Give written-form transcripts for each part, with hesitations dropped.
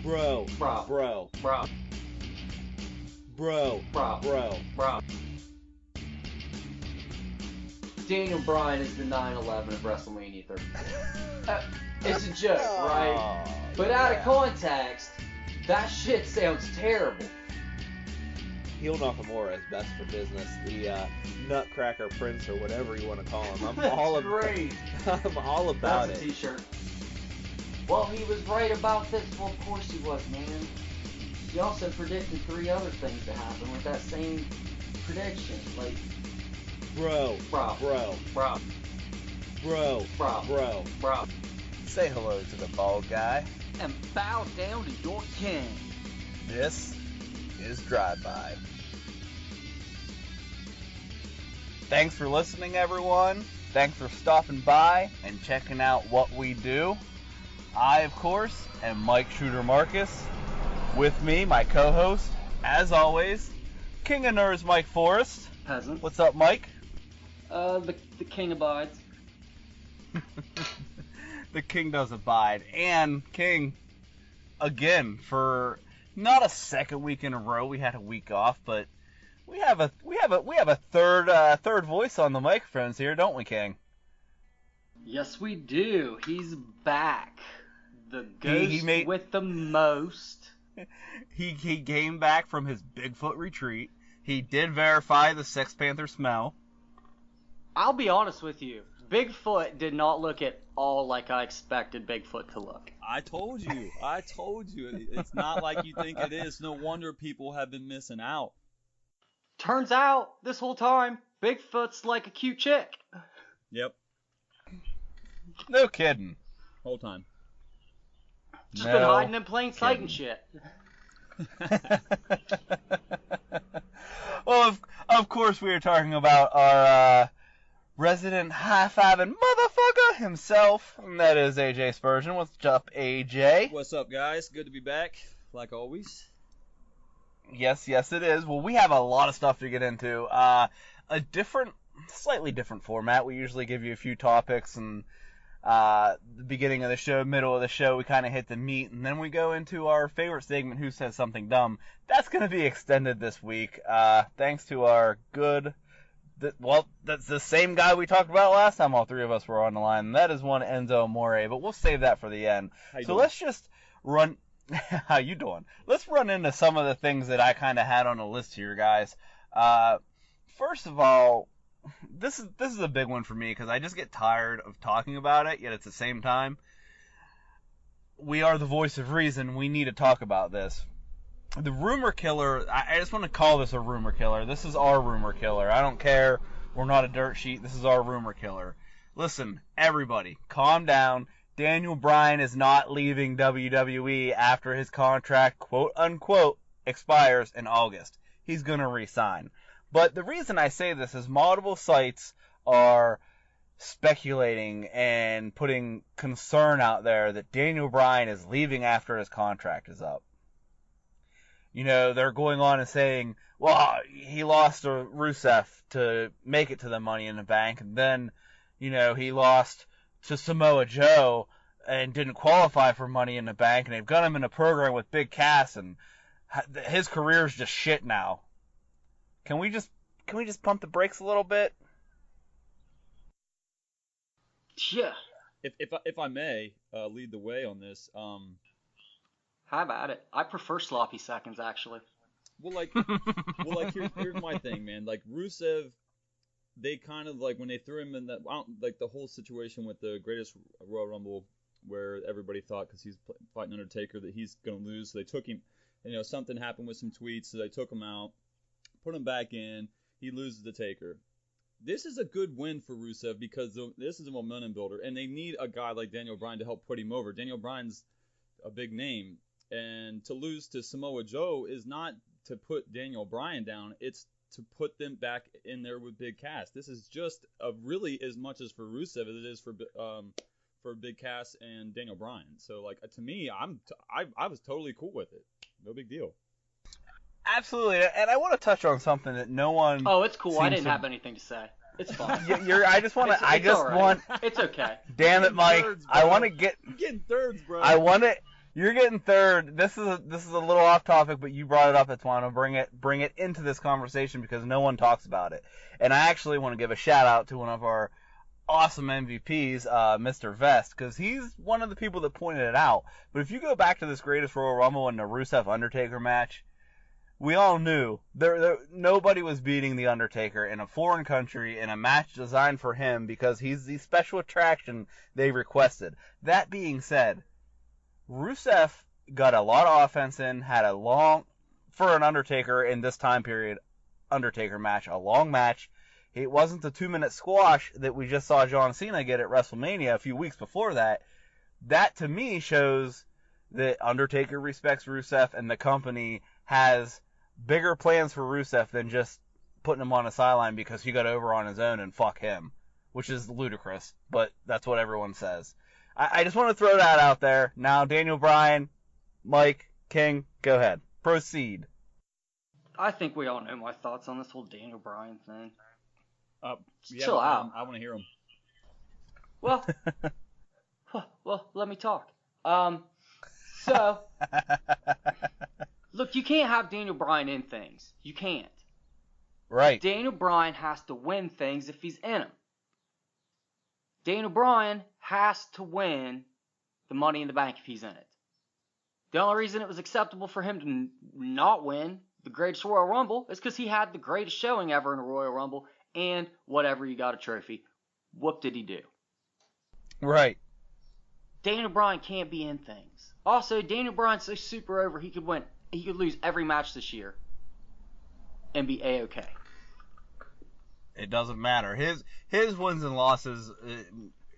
Bro. Bro. Bro. Bro. Bro. Bro. Bro. Bro. Daniel Bryan is the 9/11 of WrestleMania 34. It's a joke, right? But out of context, that shit sounds terrible. Heel Nakamura is best for business. The Nutcracker Prince or whatever you want to call him. I'm all great. I'm all about That's it. a t-shirt. Well, he was right about this. Well, of course he was, man. He also predicted 3 other things to happen with that same prediction. Like, Bro. Bro. Bro. Bro. Bro. Bro. Bro. Bro. Say hello to the bald guy. And bow down to your king. This is Drive-By. Thanks for listening, everyone. Thanks for stopping by and checking out what we do. I, of course, am Mike Shooter Marcus. With me, my co-host, as always, King of Nerds, Mike Forrest. Peasant. What's up, Mike? The king abides. The king does abide. And King, again, for not a second week in a row, we had a week off, but we have a third voice on the microphones here, don't we, King? Yes, we do. He's back. The ghost with the most. He came back from his Bigfoot retreat. He did verify the Sex Panther smell. I'll be honest with you. Bigfoot did not look at all like I expected Bigfoot to look. I told you. It's not like you think it is. No wonder people have been missing out. Turns out, this whole time, Bigfoot's like a cute chick. Yep. No kidding. Whole time. Just been hiding in plain sight and shit. Well, of course we are talking about our resident high-fiving motherfucker himself, and that is AJ Spurgeon. What's up, AJ? What's up, guys? Good to be back, like always. Yes, it is. Well, we have a lot of stuff to get into. Slightly different format. We usually give you a few topics, and the beginning of the show, middle of the show, we kind of hit the meat, and then we go into our favorite segment, Who Says Something Dumb. That's going to be extended this week, thanks to our good... that's the same guy we talked about last time all three of us were on the line, and that is one Enzo Amore, but we'll save that for the end. So let's just run... How you doing? Let's run into some of the things that I kind of had on the list here, guys. First of all, this is a big one for me because I just get tired of talking about it, yet at the same time, we are the voice of reason. We need to talk about this. The rumor killer, I just want to call this a rumor killer. This is our rumor killer. I don't care. We're not a dirt sheet. This is our rumor killer. Listen, everybody, calm down. Daniel Bryan is not leaving WWE after his contract, quote unquote, expires in August. He's going to resign. But the reason I say this is multiple sites are speculating and putting concern out there that Daniel Bryan is leaving after his contract is up. You know, they're going on and saying, well, he lost to Rusev to make it to the Money in the Bank, and then, you know, he lost to Samoa Joe and didn't qualify for Money in the Bank, and they've got him in a program with Big Cass, and his career's just shit now. Can we just pump the brakes a little bit? Yeah. If I may lead the way on this, How about it? I prefer sloppy seconds, actually. Well, here's my thing, man. Like Rusev, they kind of when they threw him in that, the whole situation with the greatest Royal Rumble, where everybody thought because he's fighting Undertaker that he's gonna lose, so they took him. And, something happened with some tweets, so they took him out, put him back in. He loses the Taker. This is a good win for Rusev because this is a momentum builder, and they need a guy like Daniel Bryan to help put him over. Daniel Bryan's a big name, and to lose to Samoa Joe is not to put Daniel Bryan down. It's to put them back in there with Big Cass. This is just really as much as for Rusev as it is for Big Cass and Daniel Bryan. So to me, I was totally cool with it. No big deal. Absolutely, and I want to touch on something that no one. Oh, it's cool. I didn't have anything to say. It's fine. I just want to. It's okay. Damn it, Mike! Thirds, I want to get. You're getting thirds, bro. I want to. You're getting third. This is a little off topic, but you brought it up. That's why I want to bring it into this conversation because no one talks about it. And I actually want to give a shout out to one of our awesome MVPs, Mr. Vest, because he's one of the people that pointed it out. But if you go back to this Greatest Royal Rumble and the Rusev Undertaker match, we all knew nobody was beating the Undertaker in a foreign country in a match designed for him because he's the special attraction they requested. That being said, Rusev got a lot of offense in, had a long, for an Undertaker in this time period, Undertaker match, a long match. It wasn't the 2-minute squash that we just saw John Cena get at WrestleMania a few weeks before that. That, to me, shows that Undertaker respects Rusev and the company has bigger plans for Rusev than just putting him on a sideline because he got over on his own and fuck him, which is ludicrous, but that's what everyone says. I just want to throw that out there. Now, Daniel Bryan, Mike, King, go ahead. Proceed. I think we all know my thoughts on this whole Daniel Bryan thing. Chill out. I want to hear him. Well, let me talk. So, look, you can't have Daniel Bryan in things. You can't. Right. Daniel Bryan has to win things if he's in them. Daniel Bryan has to win the Money in the Bank if he's in it. The only reason it was acceptable for him to not win the Greatest Royal Rumble is because he had the greatest showing ever in a Royal Rumble, and whatever, you got a trophy. What did he do? Right. Daniel Bryan can't be in things. Also, Daniel Bryan's so super over, he could lose every match this year and be A-okay. It doesn't matter. His wins and losses,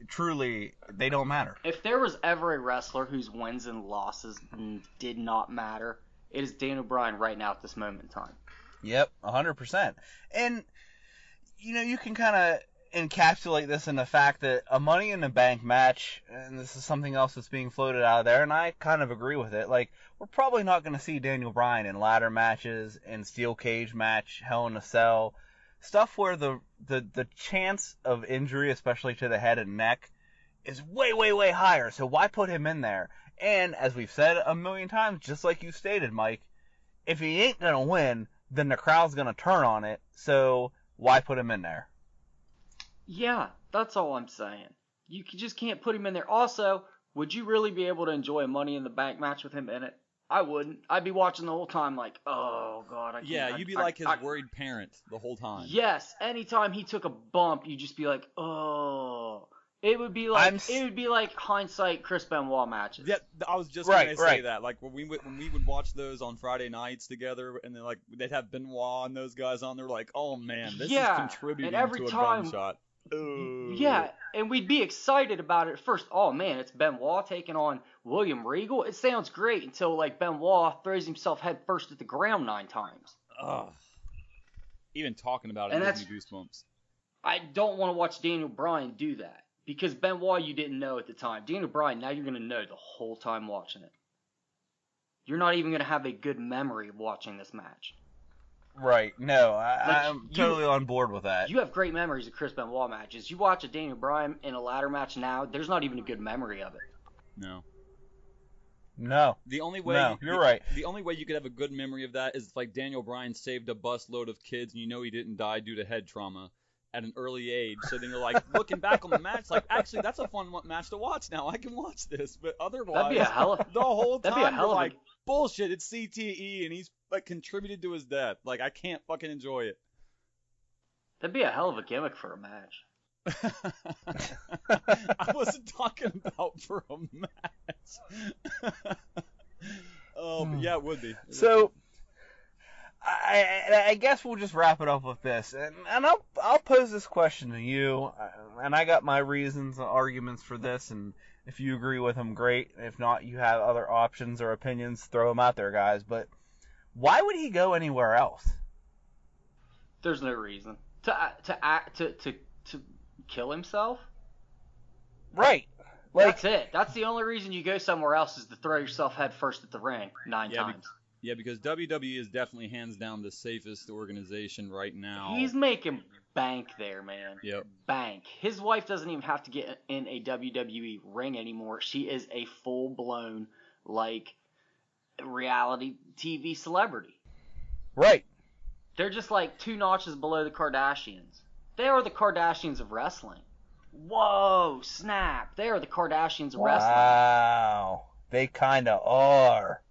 truly, they don't matter. If there was ever a wrestler whose wins and losses did not matter, it is Daniel Bryan right now at this moment in time. Yep, 100%. And, you can kind of encapsulate this in the fact that a Money in the Bank match, and this is something else that's being floated out of there, and I kind of agree with it, like, we're probably not going to see Daniel Bryan in ladder matches, in steel cage match, Hell in a Cell, stuff where the chance of injury, especially to the head and neck, is way, way, way higher, so why put him in there? And, as we've said a million times, just like you stated, Mike, if he ain't going to win, then the crowd's going to turn on it, so why put him in there? Yeah, that's all I'm saying. You just can't put him in there. Also, would you really be able to enjoy a Money in the Bank match with him in it? I wouldn't. I'd be watching the whole time like, oh, God, I can't. Yeah, you'd be like his worried parent the whole time. Yes, anytime he took a bump, you'd just be like, oh. It would be like hindsight Chris Benoit matches. Yeah, I was just going to say that. Like when we would watch those on Friday nights together, and then like they'd have Benoit and those guys on, they're like, oh man, this is contributing to a drum shot. Ooh. Yeah, and we'd be excited about it at first. Oh man, it's Benoit taking on William Regal. It sounds great until like Benoit throws himself head first at the ground 9 times. Ugh. Even talking about it gives me goosebumps. I don't want to watch Daniel Bryan do that. Because Benoit you didn't know at the time. Daniel Bryan, now you're going to know the whole time watching it. You're not even going to have a good memory of watching this match. Right. No, I'm totally on board with that. You have great memories of Chris Benoit matches. You watch a Daniel Bryan in a ladder match now, there's not even a good memory of it. No. The only way you're right. The only way you could have a good memory of that is if like Daniel Bryan saved a busload of kids and you know he didn't die due to head trauma at an early age, so then you're like looking back on the match, like actually that's a fun match to watch now. I can watch this, but otherwise, the whole time you're like bullshit. It's CTE, and he's like contributed to his death. Like I can't fucking enjoy it. That'd be a hell of a gimmick for a match. I wasn't talking about for a match. But yeah, it would be. So. I guess we'll just wrap it up with this, and I'll pose this question to you, and I got my reasons and arguments for this, and if you agree with them, great. If not, you have other options or opinions, throw them out there, guys. But why would he go anywhere else? There's no reason to kill himself. Right. That's it. That's the only reason you go somewhere else is to throw yourself head first at the ring 9 times. Yeah, because WWE is definitely hands down the safest organization right now. He's making bank there, man. Yep. Bank. His wife doesn't even have to get in a WWE ring anymore. She is a full-blown like reality TV celebrity. Right. They're just like 2 notches below the Kardashians. They are the Kardashians of wrestling. Whoa, snap. They are the Kardashians of wrestling. Wow. They kind of are.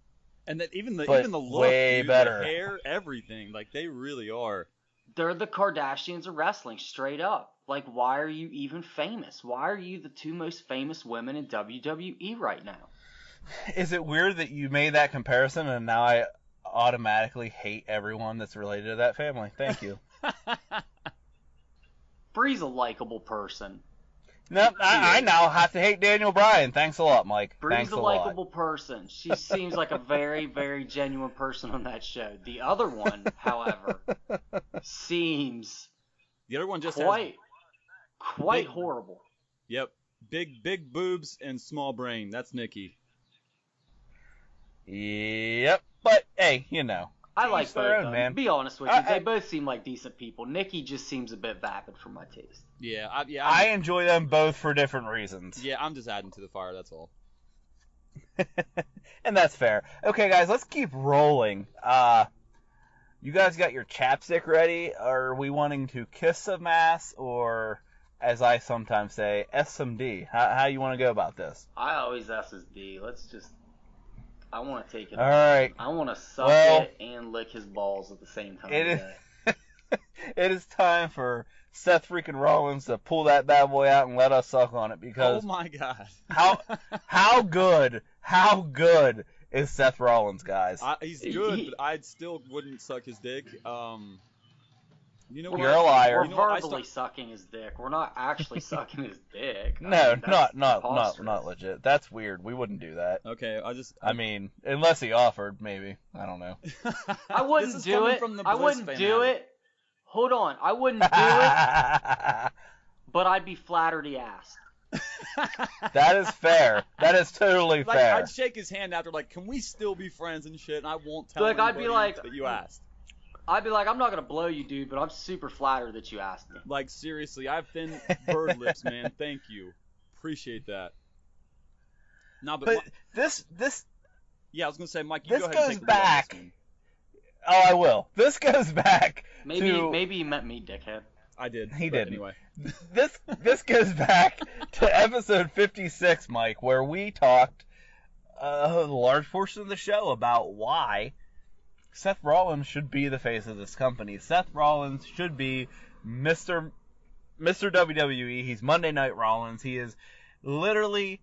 And that even the look, way dude, better. The hair, everything, like they really are. They're the Kardashians of wrestling, straight up. Like, why are you even famous? Why are you the 2 most famous women in WWE right now? Is it weird that you made that comparison and now I automatically hate everyone that's related to that family? Thank you. Bree's a likable person. Nope, I now have to hate Daniel Bryan. Thanks a lot, Mike. Bree's Thanks a likable person. She seems like a very, very genuine person on that show. The other one, however, seems The other one just quite big- horrible. Yep, big boobs and small brain. That's Nikki. Yep, but hey, you know. I to like each both their of own, them. man. Be honest with you, they both seem like decent people. Nikki just seems a bit vapid for my taste. Yeah, I enjoy them both for different reasons. Yeah, I'm just adding to the fire. That's all. And that's fair. Okay, guys, let's keep rolling. You guys got your chapstick ready? Are we wanting to kiss some ass, or, as I sometimes say, S-some-D? How you want to go about this? I always ask his D. I want to take it. All right. I want to suck Well, it and lick his balls at the same time. It is, today. it is time for Seth freaking Rollins to pull that bad boy out and let us suck on it, because Oh my god. how good is Seth Rollins, guys? He's good, but I still wouldn't suck his dick. You know what? You're a liar. We're You know what? verbally sucking his dick. We're not actually sucking his dick. No, I mean, that's not preposterous. legit. That's weird. We wouldn't do that. Okay, I mean, unless he offered, maybe. I don't know. I wouldn't This is do coming it. from the I Bliss wouldn't fan do Adam. it. Hold on. I wouldn't do it, but I'd be flattered he asked. That is fair. That is totally Like, fair. I'd shake his hand after, like, can we still be friends and shit? And I won't tell Like, I'd be anybody like- that you asked. I'd be like, I'm not gonna blow you, dude, but I'm super flattered that you asked me. Like, seriously, I have thin bird lips, man. Thank you. Appreciate that. No, but Mi- this yeah, I was gonna say, Mike, you this go ahead and goes take the lead on back. this one. Oh, I will. This goes back Maybe to you meant me, dickhead. I did. He but didn't. Anyway. this goes back to episode 56, Mike, where we talked a large portion of the show about why Seth Rollins should be the face of this company. Seth Rollins should be Mr. WWE. He's Monday Night Rollins. He is literally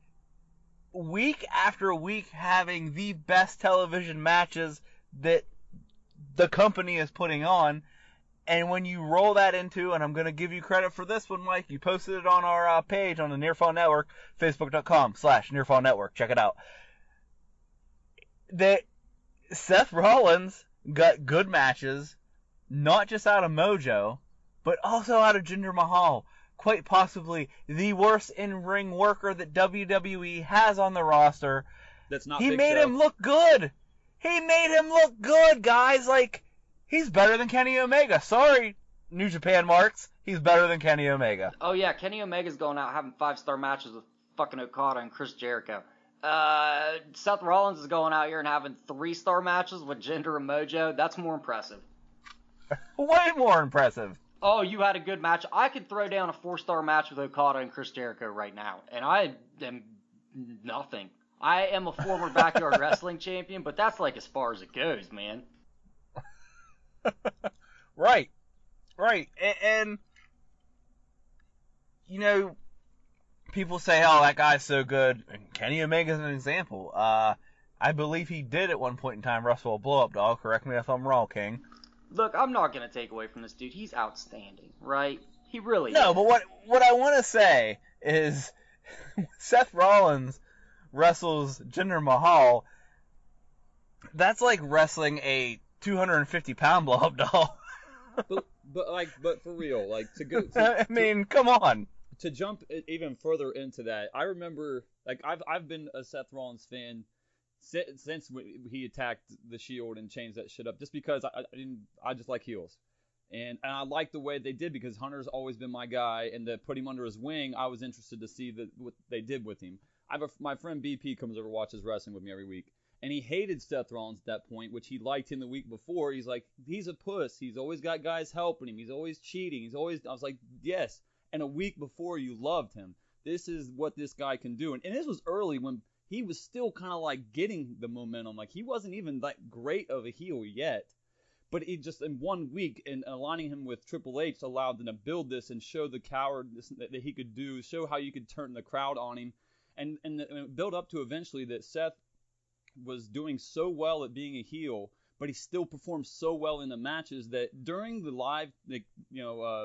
week after week having the best television matches that the company is putting on. And when you roll that into, and I'm going to give you credit for this one, Mike, you posted it on our page on the Nearfall Network, facebook.com/Nearfall Network. Check it out. That Seth Rollins got good matches, not just out of Mojo, but also out of Jinder Mahal. Quite possibly the worst in-ring worker that WWE has on the roster. That's not He Big made Show. him look good. He made him look good, guys. Like, he's better than Kenny Omega. Sorry, New Japan marks. He's better than Kenny Omega. Oh yeah, Kenny Omega's going out having 5-star matches with fucking Okada and Chris Jericho. Seth Rollins is going out here and having 3-star matches with Jinder and Mojo. That's more impressive. Way more impressive. Oh, you had a good match. I could throw down a 4-star match with Okada and Chris Jericho right now, and I am nothing. I am a former backyard wrestling champion, but that's like as far as it goes, man. Right. And you know, people say, oh, that guy's so good. And Kenny Omega's an example. I believe he did at one point in time wrestle a blow-up doll. Correct me if I'm wrong, King. Look, I'm not going to take away from this dude. He's outstanding, right? He really No, is. but what I want to say is Seth Rollins wrestles Jinder Mahal. That's like wrestling a 250-pound blow-up doll. but for real, like I mean, come on. to jump even further into that, I remember, like, I've been a Seth Rollins fan since he attacked the Shield and changed that shit up, just because I just like heels, and I like the way they did, because Hunter's always been my guy, and to put him under his wing, I was interested to see what they did with him. my friend BP comes over, watches wrestling with me every week, and he hated Seth Rollins at that point, which he liked him the week before. He's like, he's a puss. He's always got guys helping him. He's always cheating. I was like, yes. And a week before, you loved him. This is what this guy can do. And this was early when he was still kind of like getting the momentum. Like, he wasn't even like great of a heel yet. But he just, in 1 week, and aligning him with Triple H allowed him to build this and show the cowardice that he could do, show how you could turn the crowd on him, and build up to eventually that Seth was doing so well at being a heel, but he still performed so well in the matches that during the live,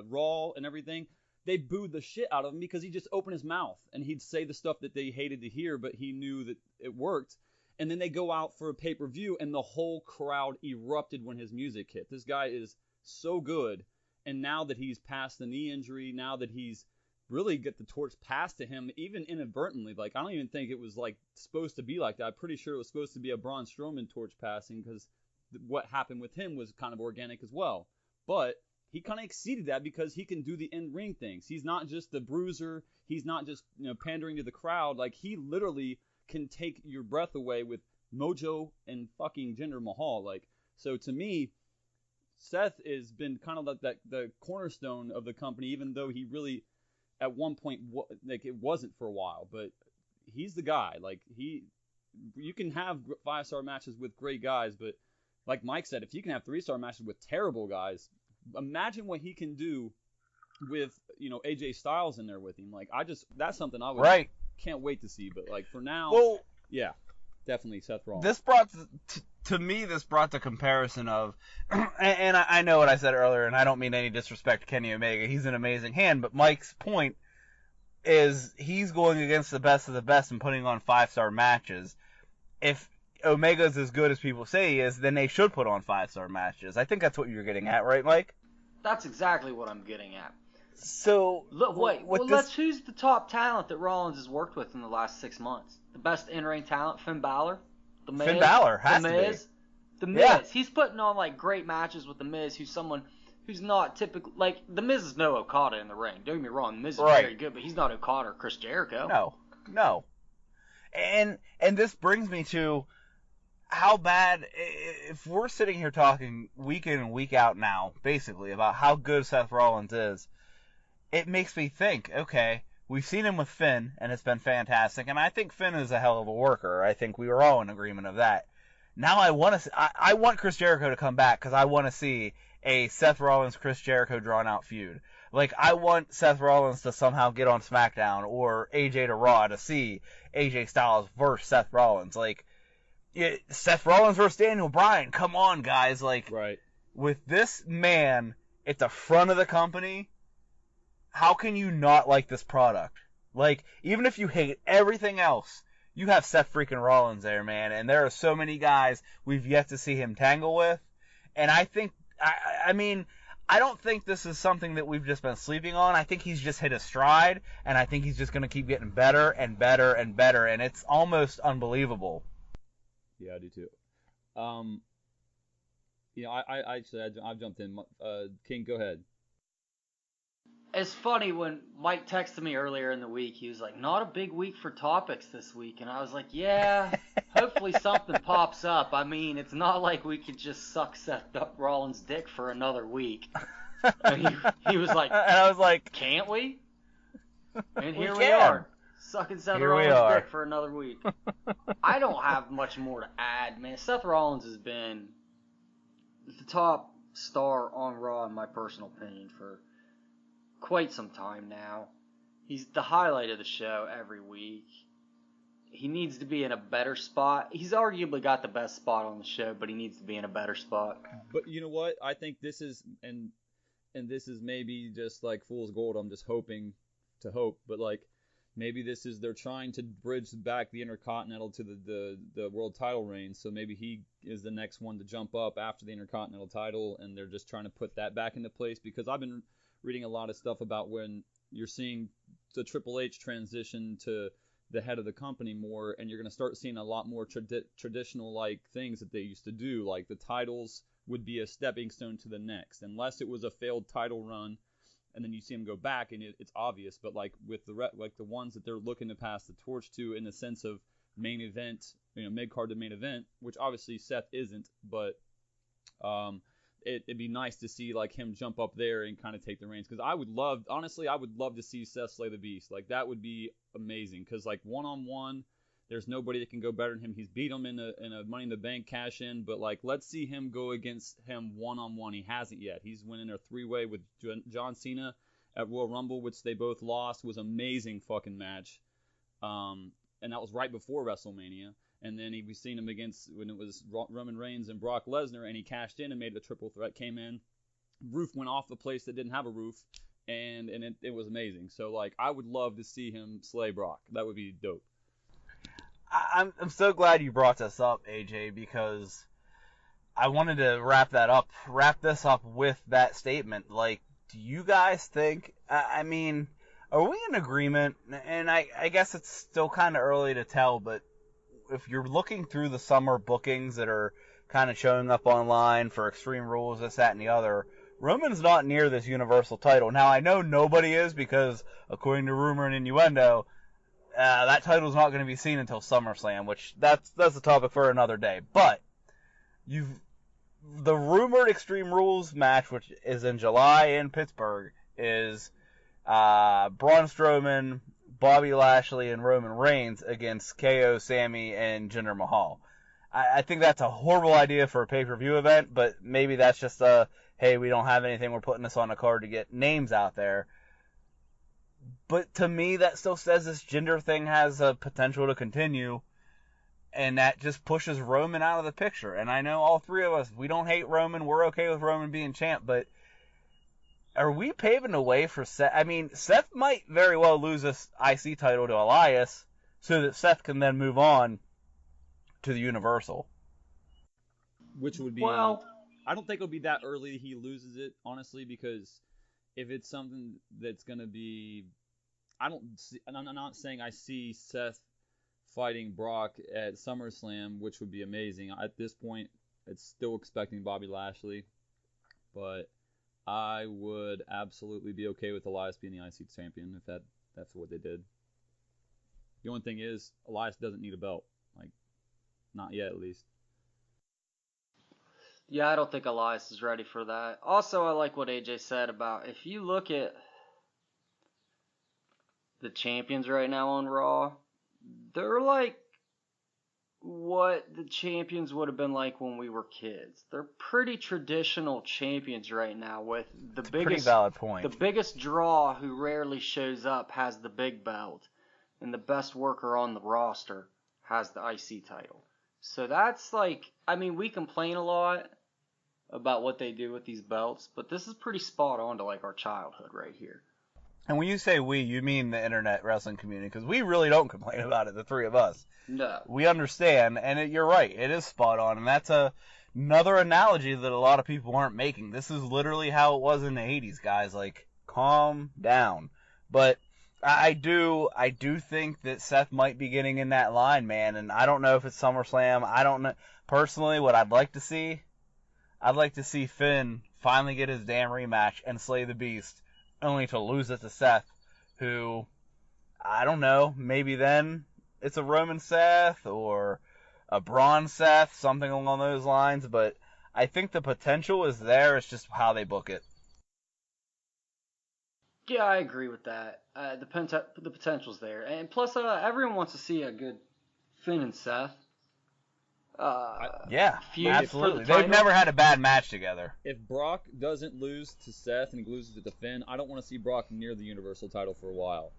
Raw and everything, they booed the shit out of him because he just opened his mouth and he'd say the stuff that they hated to hear, but he knew that it worked. And then they go out for a pay-per-view, and the whole crowd erupted when his music hit. This guy is so good. And now that he's past the knee injury, now that he's really got the torch passed to him, even inadvertently, like, I don't even think it was, like, supposed to be like that. I'm pretty sure it was supposed to be a Braun Strowman torch passing, because what happened with him was kind of organic as well. But he kind of exceeded that because he can do the in-ring things. He's not just the bruiser. He's not just, pandering to the crowd. Like, he literally can take your breath away with Mojo and fucking Jinder Mahal. Like, so to me, Seth has been kind of like the cornerstone of the company, even though he really at one point it wasn't for a while, but he's the guy. Like, you can have 5-star matches with great guys, but like Mike said, if you can have 3-star matches with terrible guys, imagine what he can do with AJ Styles in there with him. Like, that's something I would Right. Can't wait to see, but like for now, Well, yeah, definitely Seth Rollins. This brought to me the comparison of, and I know what I said earlier, and I don't mean any disrespect to Kenny Omega. He's an amazing hand, but Mike's point is he's going against the best of the best and putting on 5-star matches. If Omega's as good as people say he is, then they should put on 5-star matches. I think that's what you're getting at, right, Mike? That's exactly what I'm getting at. So, Look, wait. Who's the top talent that Rollins has worked with in the last 6 months? The best in-ring talent, Finn Balor. The Miz. Finn Balor has the to Miz. be. The Miz. Yeah. He's putting on like great matches with the Miz, who's someone who's not typical. Like, the Miz is no Okada in the ring. Don't get me wrong, the Miz is Right. very good, but he's not Okada or Chris Jericho. No. And this brings me to how bad, if we're sitting here talking week in and week out now, basically, about how good Seth Rollins is, it makes me think, okay, we've seen him with Finn, and it's been fantastic, and I think Finn is a hell of a worker. I think we were all in agreement of that. Now I want Chris Jericho to come back, because I want to see a Seth Rollins-Chris Jericho drawn-out feud. Like, I want Seth Rollins to somehow get on SmackDown, or AJ to Raw, to see AJ Styles versus Seth Rollins. Like, Seth Rollins versus Daniel Bryan, come on, guys. Like, right. With this man at the front of the company, how can you not like this product? Like, even if you hate everything else, you have Seth freaking Rollins there, man. And there are so many guys we've yet to see him tangle with. And I think, I mean, I don't think this is something that we've just been sleeping on. I think he's just hit a stride, and I think he's just going to keep getting better and better and better. And it's almost unbelievable. Yeah, I do too. I've jumped in. King, go ahead. It's funny, when Mike texted me earlier in the week, he was like, not a big week for topics this week. And I was like, yeah, hopefully something pops up. I mean, it's not like we could just suck Seth Rollins' dick for another week. And he was like, and I was like, can't we? And here we can. are, sucking Seth Here we Rollins' are. dick for another week. I don't have much more to add, man. Seth Rollins has been the top star on Raw, in my personal opinion, for quite some time now. He's the highlight of the show every week. He needs to be in a better spot. He's arguably got the best spot on the show, but he needs to be in a better spot. But you know what? I think this is, and this is maybe just like fool's gold. I'm just hoping to hope, but like maybe this is, they're trying to bridge back the Intercontinental to the world title reign. So maybe he is the next one to jump up after the Intercontinental title, and they're just trying to put that back into place, because I've been reading a lot of stuff about when you're seeing the Triple H transition to the head of the company more, and you're going to start seeing a lot more traditional like things that they used to do, like the titles would be a stepping stone to the next, unless it was a failed title run and then you see him go back, and it's obvious. But like with the ones that they're looking to pass the torch to in the sense of main event, mid card to main event, which obviously Seth isn't, but it'd be nice to see like him jump up there and kind of take the reins, because I would love to see Seth slay the Beast. Like that would be amazing, because like one-on-one, there's nobody that can go better than him. He's beat him in a Money in the Bank cash in, but like let's see him go against him one-on-one. He hasn't yet. He's winning a 3-way with John Cena at Royal Rumble, which they both lost. It was an amazing fucking match, and that was right before WrestleMania. And then we've seen him against when it was Roman Reigns and Brock Lesnar, and he cashed in and made a triple threat, came in. Roof went off the place that didn't have a roof, and it was amazing. So, like, I would love to see him slay Brock. That would be dope. I'm so glad you brought this up, AJ, because I wanted to wrap this up with that statement. Like, do you guys think, I mean, are we in agreement? And I guess it's still kind of early to tell, but if you're looking through the summer bookings that are kind of showing up online for Extreme Rules, this, that, and the other, Roman's not near this Universal title. Now, I know nobody is, because according to rumor and innuendo, that title's not going to be seen until SummerSlam, which that's a topic for another day. But the rumored Extreme Rules match, which is in July in Pittsburgh, is Braun Strowman, Bobby Lashley, and Roman Reigns against KO, Sammy, and Jinder Mahal. I think that's a horrible idea for a pay-per-view event, but maybe that's just hey, we don't have anything, we're putting this on a card to get names out there. But to me, that still says this Jinder thing has a potential to continue, and that just pushes Roman out of the picture. And I know all three of us, we don't hate Roman, we're okay with Roman being champ, but are we paving the way for Seth? I mean, Seth might very well lose this IC title to Elias so that Seth can then move on to the Universal. Which would be... Well, I don't think it'll be that early he loses it, honestly, because if it's something that's going to be... I'm not saying I see Seth fighting Brock at SummerSlam, which would be amazing. At this point, it's still expecting Bobby Lashley, but I would absolutely be okay with Elias being the IC champion if that's what they did. The only thing is, Elias doesn't need a belt. Like, not yet, at least. Yeah, I don't think Elias is ready for that. Also, I like what AJ said about if you look at the champions right now on Raw, they're like what the champions would have been like when we were kids. They're pretty traditional champions right now, with the biggest, pretty valid point. The biggest draw who rarely shows up has the big belt, and the best worker on the roster has the IC title. So that's like, I mean, we complain a lot about what they do with these belts, but this is pretty spot on to like our childhood right here. And when you say we, you mean the internet wrestling community, because we really don't complain about it, the three of us. No. We understand, and you're right, it is spot on, and that's another analogy that a lot of people aren't making. This is literally how it was in the 80s, guys. Like, calm down. But I do think that Seth might be getting in that line, man, and I don't know if it's SummerSlam. I don't know. Personally, what I'd like to see Finn finally get his damn rematch and slay the Beast, only to lose it to Seth, who, I don't know, maybe then it's a Roman Seth or a Braun Seth, something along those lines, but I think the potential is there, it's just how they book it. Yeah, I agree with that. The potential's there, and plus, everyone wants to see a good Finn and Seth. Yeah, feud absolutely. for the title. They've never had a bad match together. If Brock doesn't lose to Seth and he loses to Finn, I don't want to see Brock near the Universal title for a while.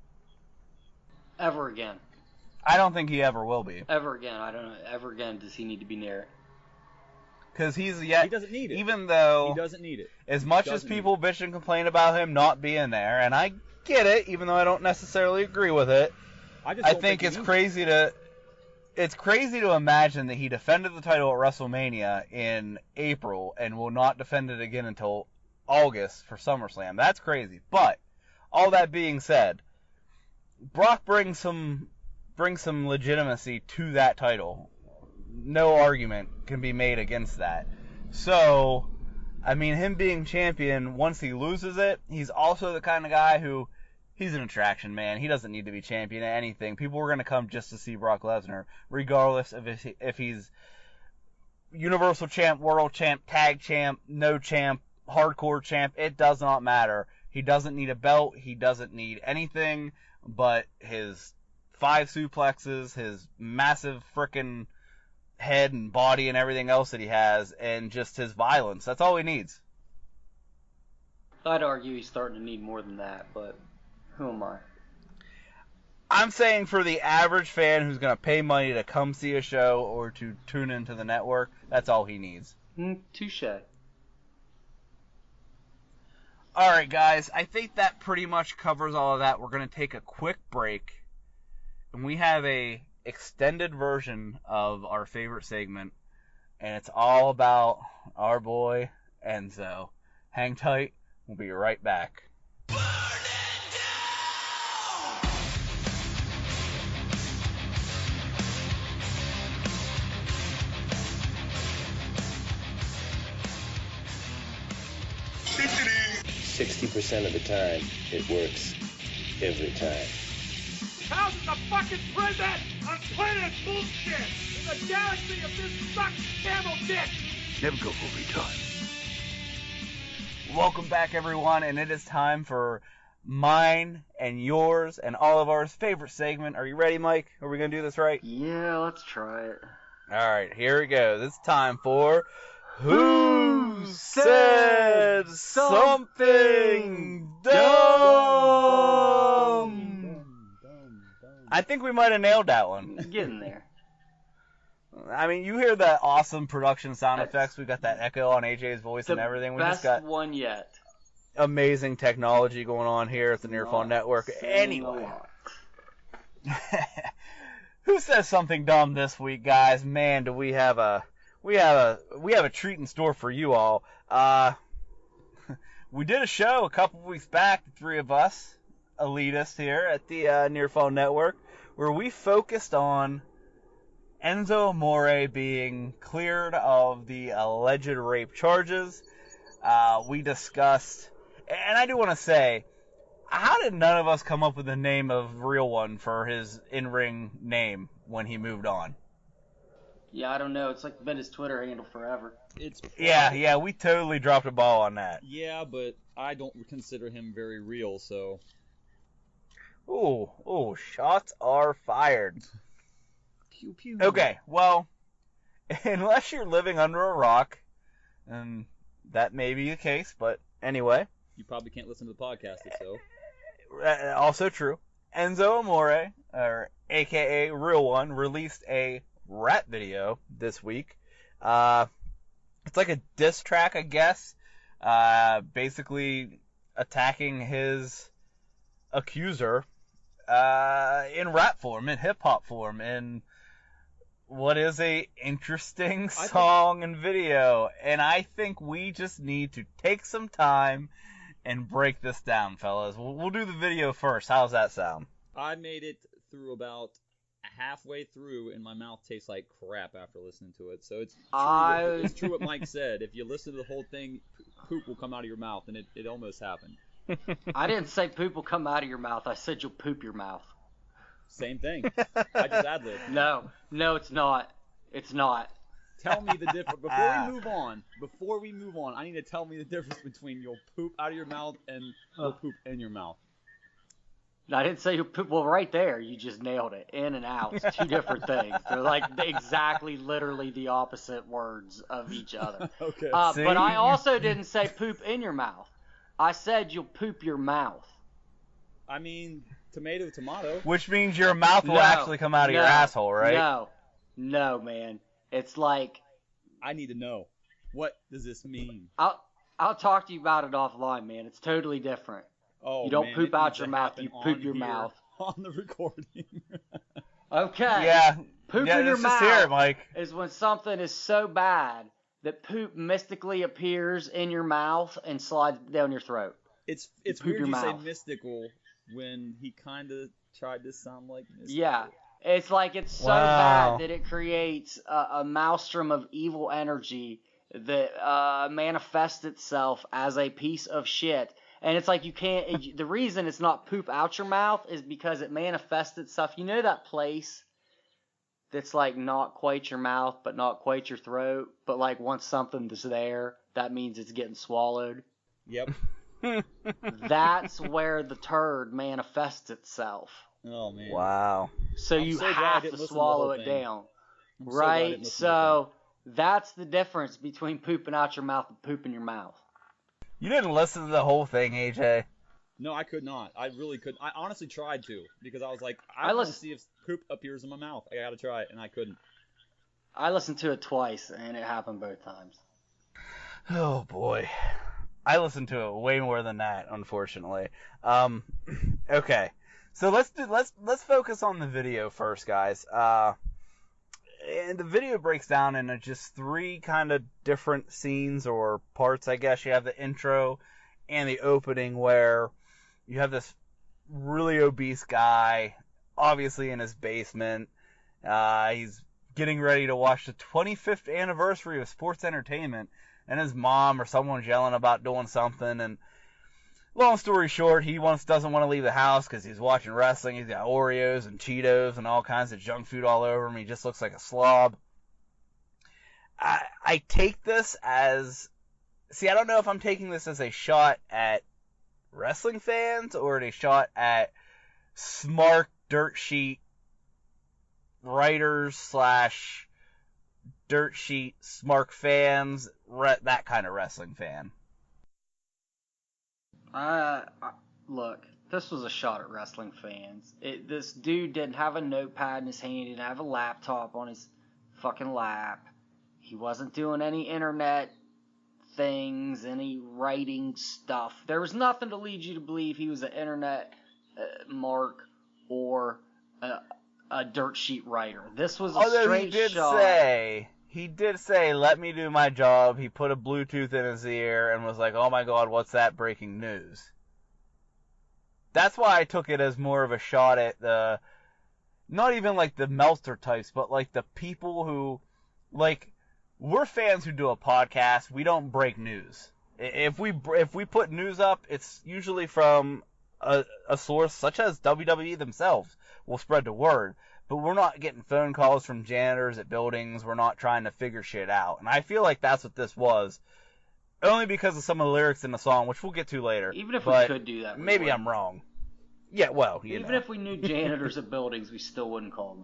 Ever again. I don't think he ever will be. Ever again. I don't know. Ever again does he need to be near it. Because he doesn't need it. Even though he doesn't need it. As much as people bitch and complain about him not being there, and I get it, even though I don't necessarily agree with it, I think it's crazy to... It's crazy to imagine that he defended the title at WrestleMania in April and will not defend it again until August for SummerSlam. That's crazy. But, all that being said, Brock brings some legitimacy to that title. No argument can be made against that. So, I mean, him being champion, once he loses it, he's also the kind of guy who, he's an attraction, man. He doesn't need to be champion at anything. People are going to come just to see Brock Lesnar, regardless of if he's Universal Champ, World Champ, Tag Champ, No Champ, Hardcore Champ. It does not matter. He doesn't need a belt. He doesn't need anything but his 5 suplexes, his massive frickin' head and body and everything else that he has, and just his violence. That's all he needs. I'd argue he's starting to need more than that, but who am I? I'm saying for the average fan who's going to pay money to come see a show or to tune into the network, that's all he needs. Touche. Alright, guys, I think that pretty much covers all of that. We're going to take a quick break, and we have a extended version of our favorite segment, and it's all about our boy Enzo. Hang tight, we'll be right back. 60% of the time, it works every time. How's it the fucking prison on planet bullshit in the galaxy of this sucked camel dick? Never go over time. Welcome back, everyone, and it is time for mine and yours and all of ours favorite segment. Are you ready, Mike? Are we going to do this right? Yeah, let's try it. Alright, here we go. It's time for Who Said Something Dumb? I think we might have nailed that one. Getting there. I mean, you hear that awesome production sound effects. We got that echo on AJ's voice and everything. We just got one yet. amazing technology going on here at the Nearfall Network. Anyway, who says something dumb this week, guys? Man, do we have a treat in store for you all. We did a show a couple weeks back, the three of us, elitists here at the Nearfall Network, where we focused on Enzo Amore being cleared of the alleged rape charges. We discussed, and I do want to say, how did none of us come up with the name of real one for his in-ring name when he moved on? Yeah, I don't know. It's like been his Twitter handle forever. Yeah, we totally dropped a ball on that. Yeah, but I don't consider him very real, so. Ooh, shots are fired. Pew pew. Okay, well, unless you're living under a rock, and that may be the case, but anyway. You probably can't listen to the podcast, so. Also true. Enzo Amore, or AKA Real One, released a rap video this week. It's like a diss track, I guess. Basically attacking his accuser in rap form, in hip-hop form, in what is a interesting song and video. And I think we just need to take some time and break this down, fellas. We'll do the video first. How's that sound? I made it through about halfway through, and my mouth tastes like crap after listening to it. So it's true what Mike said. If you listen to the whole thing, poop will come out of your mouth, and it almost happened. I didn't say poop will come out of your mouth. I said you'll poop your mouth. Same thing. I just ad-libbed. No, it's not. It's not. Tell me the difference. Before we move on, I need to tell me the difference between you'll poop out of your mouth and you'll poop in your mouth. I didn't say you'll poop. Well, right there, you just nailed it. In and out. It's two different things. They're like exactly, literally the opposite words of each other. Okay. But I also didn't say poop in your mouth. I said you'll poop your mouth. I mean, tomato. Which means your mouth will actually come out of your asshole, right? No, man. It's like, I need to know. What does this mean? I'll talk to you about it offline, man. It's totally different. Oh, you don't man, poop out your mouth, you poop your mouth. On the recording. Okay. Yeah. Poop in your mouth hear it, Mike. is when something is so bad that poop mystically appears in your mouth and slides down your throat. It's weird you say mystical when he kind of tried to sound like mystical. Yeah. It's like it's so bad that it creates a maelstrom of evil energy that manifests itself as a piece of shit. And it's like you can't. The reason it's not poop out your mouth is because it manifests itself. You know that place that's like not quite your mouth, but not quite your throat, but like once something's there, that means it's getting swallowed. Yep. That's where the turd manifests itself. Oh man. Wow. So I'm you so glad I have didn't to listen to the swallow whole it thing. down. I'm so glad I didn't Right? listen to So that's the difference between pooping out your mouth and pooping your mouth. You didn't listen to the whole thing, AJ. No, I could not. I really couldn't. I honestly tried to because I was like, I I want to listen- see if poop appears in my mouth. I gotta try it, and I couldn't. I listened to it twice, and it happened both times. Oh boy. I listened to it way more than that, unfortunately. Okay. So let's focus on the video first, guys. And the video breaks down into just 3 kind of different scenes or parts, I guess. You have the intro and the opening where you have this really obese guy, obviously in his basement. He's getting ready to watch the 25th anniversary of sports entertainment, and his mom or someone's yelling about doing something, and long story short, he doesn't want to leave the house because he's watching wrestling. He's got Oreos and Cheetos and all kinds of junk food all over him. He just looks like a slob. I take this as... See, I don't know if I'm taking this as a shot at wrestling fans or a shot at smart dirt sheet writers / dirt sheet smart fans, that kind of wrestling fan. Look, this was a shot at wrestling fans. This dude didn't have a notepad in his hand. He didn't have a laptop on his fucking lap. He wasn't doing any internet things, any writing stuff. There was nothing to lead you to believe he was an internet mark or a dirt sheet writer. This was a straight shot. He did say, let me do my job. He put a Bluetooth in his ear and was like, oh my god, what's that, breaking news? That's why I took it as more of a shot at the, not even like the Meltzer types, but like the people who, like, we're fans who do a podcast. We don't break news. If we put news up, it's usually from a source such as WWE themselves will spread the word. But we're not getting phone calls from janitors at buildings. We're not trying to figure shit out. And I feel like that's what this was. Only because of some of the lyrics in the song, which we'll get to later. Even if we could do that, maybe wouldn't. I'm wrong. Yeah, well, Even if we knew janitors at buildings, we still wouldn't call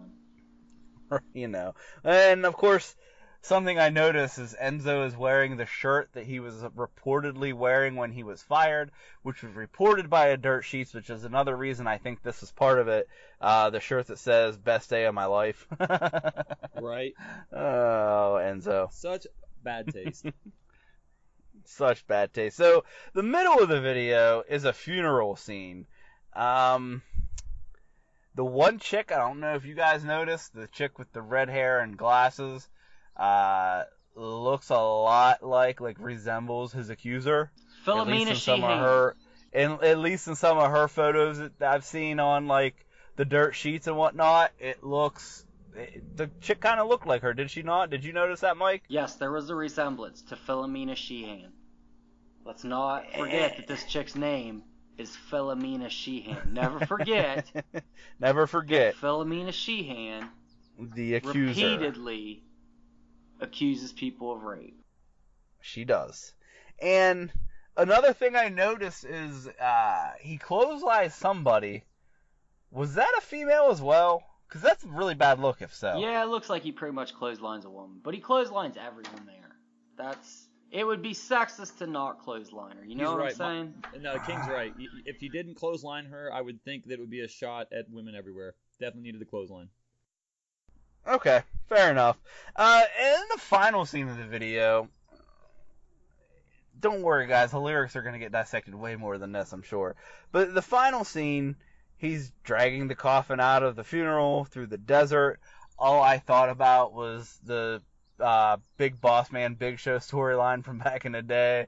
them. You know. And, of course, something I noticed is Enzo is wearing the shirt that he was reportedly wearing when he was fired, which was reported by a Dirt Sheets, which is another reason I think this is part of it. The shirt that says, best day of my life. Right. Oh, Enzo. Such bad taste. Such bad taste. So, the middle of the video is a funeral scene. The one chick, I don't know if you guys noticed, the chick with the red hair and glasses, looks a lot like resembles his accuser. Philomena Sheehan. At least in some of her photos that I've seen on like the Dirt Sheets and whatnot, the chick kind of looked like her. Did she not? Did you notice that, Mike? Yes, there was a resemblance to Philomena Sheehan. Let's not forget that this chick's name is Philomena Sheehan. Never forget. Never forget. Philomena Sheehan, the accuser, repeatedly accuses people of rape. She does. And another thing I noticed is he clotheslined somebody. Was that a female as well? Because that's a really bad look if so. Yeah, it looks like he pretty much clotheslines a woman. But he clotheslines everyone there. It would be sexist to not clothesline her. You know what I'm saying? No, King's right. If you didn't clothesline her, I would think that it would be a shot at women everywhere. Definitely needed the clothesline. Okay, fair enough. And the final scene of the video, don't worry guys, the lyrics are going to get dissected way more than this, I'm sure. But the final scene, he's dragging the coffin out of the funeral through the desert. All I thought about was the Big Boss Man Big Show storyline from back in the day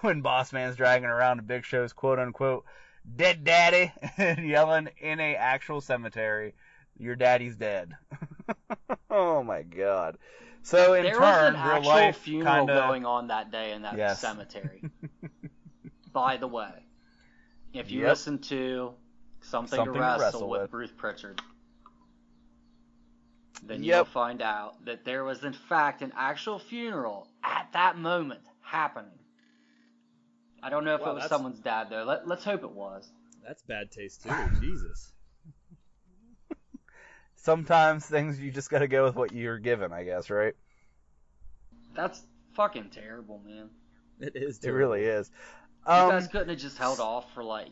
when Boss Man's dragging around the Big Show's quote-unquote dead daddy and yelling in a actual cemetery, your daddy's dead. Oh my God. So in There turn, was an real actual life funeral kinda... going on that day in that Yes. cemetery. By the way, if you Yep. listen to Something to Wrestle with Bruce Pritchard, then Yep. you'll find out that there was in fact an actual funeral at that moment happening. I don't know if Wow, it was that's- someone's dad though. Let's hope it was. That's bad taste too. Jesus. Sometimes things you just gotta go with what you're given, I guess, right? That's fucking terrible, man. It is. It Terrible. really is. You guys couldn't have just held off for like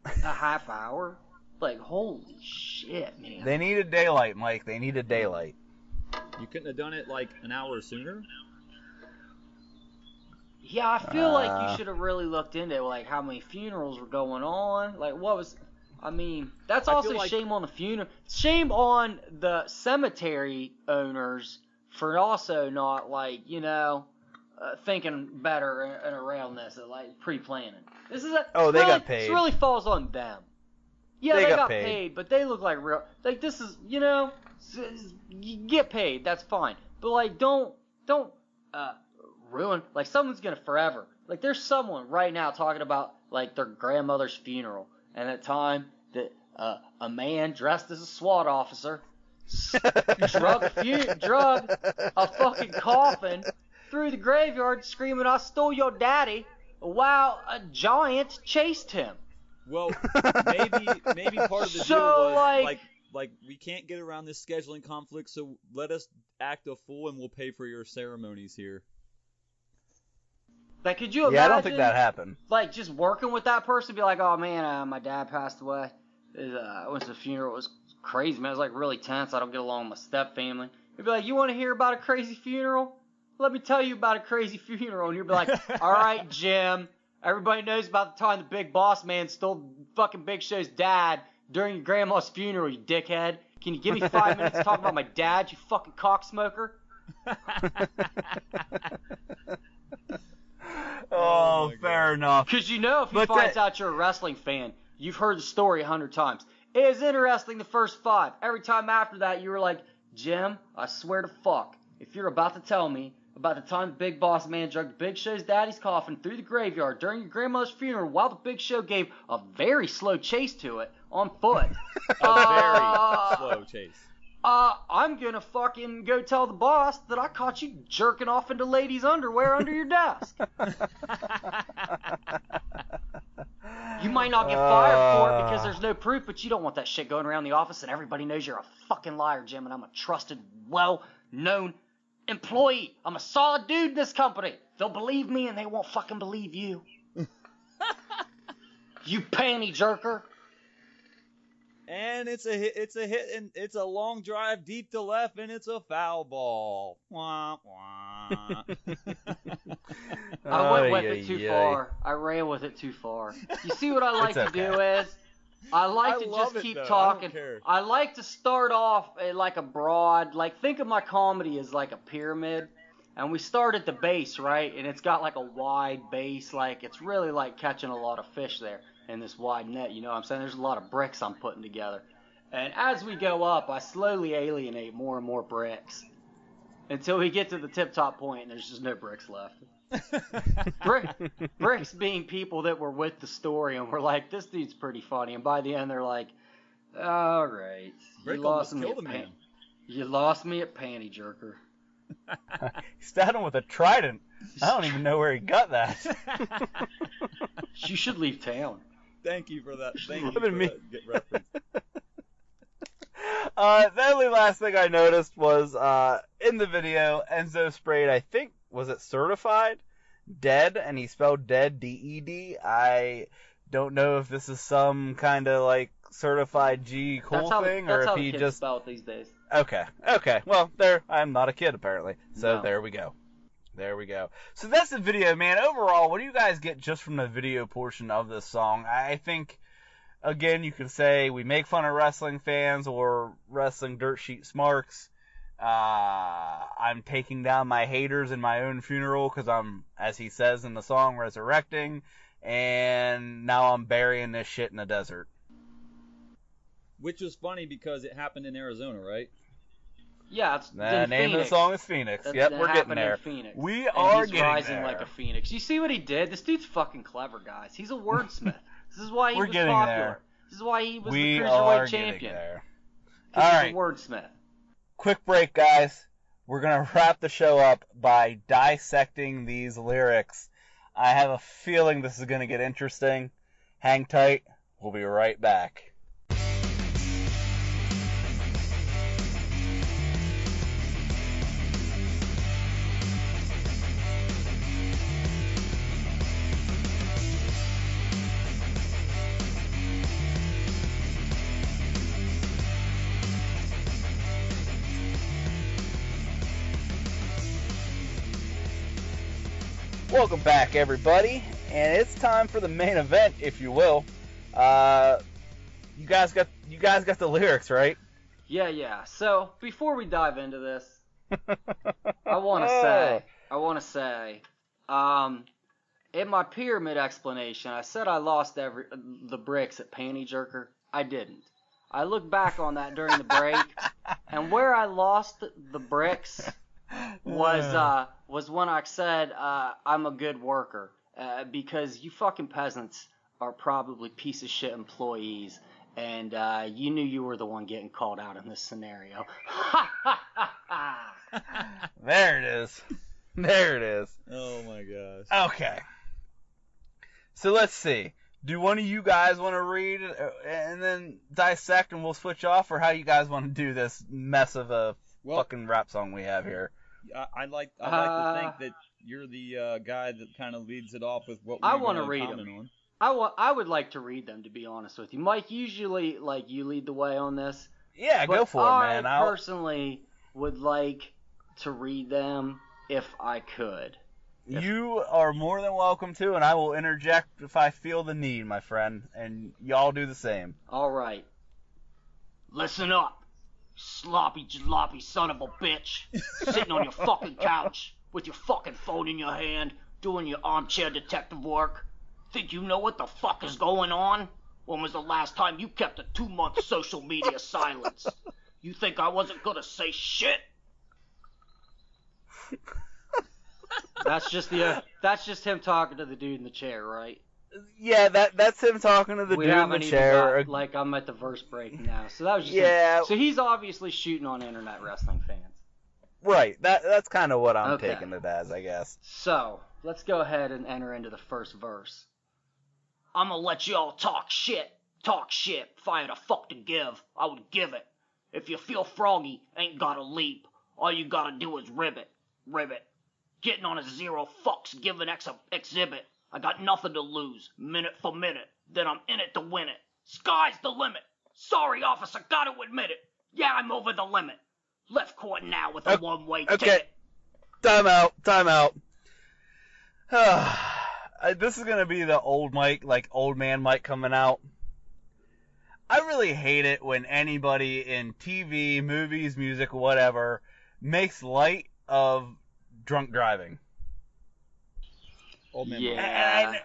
a half hour? Like, holy shit, man. They needed daylight, Mike. They needed daylight. You couldn't have done it like an hour sooner. Yeah, I feel like you should have really looked into like how many funerals were going on. Like, what was? I mean, that's I also feel like- shame on the funeral. Shame on the cemetery owners for also not like thinking better and around this, like pre-planning. This is a. Oh, it's they really, got paid. This really falls on them. Yeah, They they got got paid. paid, but they look like real. Like this is, you get paid. That's fine, but like don't ruin. Like someone's gonna forever. Like there's someone right now talking about like their grandmother's funeral, and at time that a man dressed as a SWAT officer drug a fucking coffin through the graveyard, screaming, "I stole your daddy!" while a giant chased him. Well, maybe part of the So, deal was like- like we can't get around this scheduling conflict, so let us act a fool and we'll pay for your ceremonies here. Like, could you imagine? Yeah, I don't think that happened. Like, just working with that person, be like, "Oh man, my dad passed away. I went to the funeral. It was crazy, man. It was like really tense. I don't get along with my step family." You'd be like, "You want to hear about a crazy funeral? Let me tell you about a crazy funeral." And you'd be like, "All right, Jim. Everybody knows about the time the Big Boss Man stole fucking Big Show's dad during your grandma's funeral, you dickhead. Can you give me 5 minutes to talk about my dad, you fucking cocksmoker?" Oh, my fair God. enough. Because if he But finds that- out you're a wrestling fan, you've heard the story 100 times. It is interesting the first 5. Every time after that, you were like, "Jim, I swear to fuck, if you're about to tell me about the time the Big Boss Man dragged Big Show's daddy's coffin through the graveyard during your grandmother's funeral while the Big Show gave a very slow chase to it on foot, A very slow chase. I'm gonna fucking go tell the boss that I caught you jerking off into ladies' underwear under your desk." You might not get fired for it because there's no proof, but you don't want that shit going around the office and everybody knows you're a fucking liar, Jim, and I'm a trusted, well-known employee. I'm a solid dude in this company. They'll believe me and they won't fucking believe you. You panty jerker. And it's a hit, and it's a long drive deep to left, and it's a foul ball. Wah, wah. I went with Ay, it too ay, ay. far. I ran with it too far. You see what I like It's to do is I like I to love just it, keep though. I don't talking. care. I like to start off at like a broad, like think of my comedy as like a pyramid. And we start at the base, right? And it's got like a wide base, like it's really like catching a lot of fish there in this wide net, you know what I'm saying? There's a lot of bricks I'm putting together. And as we go up, I slowly alienate more and more bricks until we get to the tip-top point and there's just no bricks left. Bricks being people that were with the story and were like, "This dude's pretty funny," and by the end they're like, "All right, Brick you lost almost me killed at a man. you lost me at panty jerker." He stabbed him with a trident. I don't even know where he got that. You should leave town. Thank you for that. Thank you What for did me- that reference. The only last thing I noticed was in the video, Enzo sprayed, I think, was it certified? Dead, and he spelled dead, D-E-D. I don't know if this is some kind of like certified G cool thing, or that's if how he the kids just... spell it these days. Okay. Well, I'm not a kid, apparently. So No. There we go. So that's the video, man. Overall, what do you guys get just from the video portion of this song? I think, again, you could say we make fun of wrestling fans or wrestling dirt sheet smarks. I'm taking down my haters in my own funeral because I'm, as he says in the song, resurrecting. And now I'm burying this shit in the desert. Which was funny because it happened in Arizona, right? Yeah, it's The in name Phoenix. of the song is Phoenix. That we're getting happened there. in Phoenix. We And are he's getting rising there. like a phoenix. You see what he did? This dude's fucking clever, guys. He's a wordsmith. This is why he We're was getting popular. there. This is why he was We the are cruiserweight getting champion. there. Because All he's right. a wordsmith. Quick break, guys. We're going to wrap the show up by dissecting these lyrics. I have a feeling this is going to get interesting. Hang tight. We'll be right back. Welcome back, everybody, and it's time for the main event, if you will. You guys got the lyrics, right? Yeah. So, before we dive into this, I want to say, in my pyramid explanation, I said I lost the bricks at Panty Jerker. I didn't. I looked back on that during the break, and where I lost the bricks was when I said I'm a good worker, because you fucking peasants are probably piece of shit employees, and you knew you were the one getting called out in this scenario. There it is. There it is. Oh my gosh. Okay. So let's see. Do one of you guys want to read and then dissect and we'll switch off, or how you guys want to do this mess of a fucking rap song we have here? I like to think that you're the guy that kind of leads it off with what I we're want going to to read comment them. on. I would like to read them, to be honest with you. Mike, usually, you lead the way on this. Yeah, go for it, man. I personally would like to read them if I could. You are more than welcome to, and I will interject if I feel the need, my friend, and y'all do the same. All right. Listen up, sloppy jalopy son of a bitch, sitting on your fucking couch with your fucking phone in your hand, doing your armchair detective work. Think you know what the fuck is going on? When was the last time you kept a 2-month social media silence? You think I wasn't gonna say shit? That's just him talking to the dude in the chair, right? Yeah, that's him talking to the dude in the chair. I'm at the verse break now, so that was just yeah. So he's obviously shooting on internet wrestling fans. Right. That's kind of what I'm taking it as, I guess. So let's go ahead and enter into the first verse. I'm gonna let y'all talk shit. If I had a fuck to give, I would give it. If you feel froggy, ain't gotta leap. All you gotta do is ribbit. Getting on a zero fucks given exhibit. I got nothing to lose, minute for minute. Then I'm in it to win it. Sky's the limit. Sorry, officer, gotta admit it. Yeah, I'm over the limit. Left court now with a one-way ticket. Time out. This is gonna be the old Mike, old man Mike coming out. I really hate it when anybody in TV, movies, music, whatever, makes light of drunk driving. Old man yeah.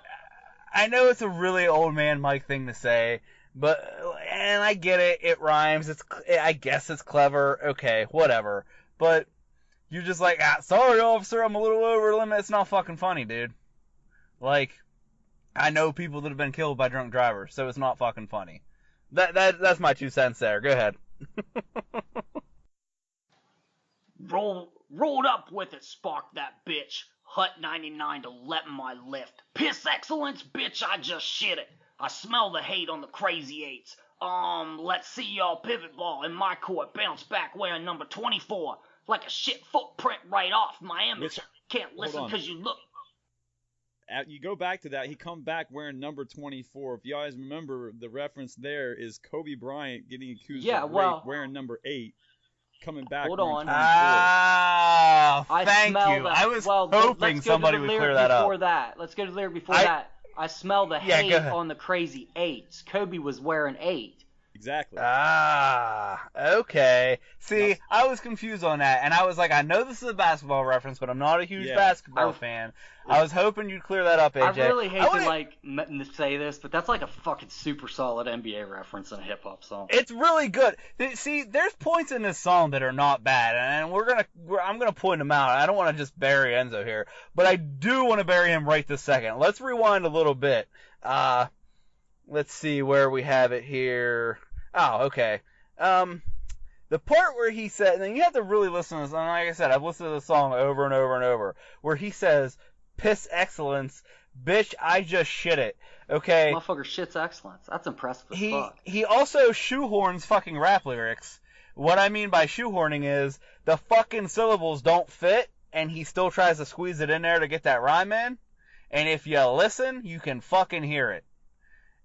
I know it's a really old man Mike thing to say, and I get it. It rhymes. I guess it's clever. Okay, whatever. But you're just like, sorry, officer, I'm a little over the limit. It's not fucking funny, dude. I know people that have been killed by drunk drivers, so it's not fucking funny. That's my 2 cents there. Go ahead. Rolled up with it, spark that bitch. Hut 99 to let my lift. Piss excellence, bitch, I just shit it. I smell the hate on the crazy eights. Let's see y'all pivot ball in my court. Bounce back wearing number 24. Like a shit footprint right off my image. Can't listen because you look. You go back to that, he come back wearing number 24. If you guys remember, the reference there is Kobe Bryant getting accused of rape wearing number 8. Coming back. Hold on. Thank you. I was hoping somebody would clear that up. Let's go to the lyric before that. I smell the hate on the crazy 8s. Kobe was wearing 8. Exactly. Ah, okay. See, I was confused on that, and I was like, I know this is a basketball reference, but I'm not a huge basketball fan. I was hoping you'd clear that up, AJ. I really hate to say this, but that's like a fucking super solid NBA reference in a hip hop song. It's really good. See, there's points in this song that are not bad, and I'm gonna point them out. I don't want to just bury Enzo here, but I do want to bury him right this second. Let's rewind a little bit. Let's see where we have it here. Oh, okay. The part where he said, and you have to really listen to this, and like I said, I've listened to the song over and over and over, where he says, piss excellence, bitch, I just shit it. Okay? Motherfucker shits excellence. That's impressive as fuck. He also shoehorns fucking rap lyrics. What I mean by shoehorning is, the fucking syllables don't fit, and he still tries to squeeze it in there to get that rhyme in, and if you listen, you can fucking hear it.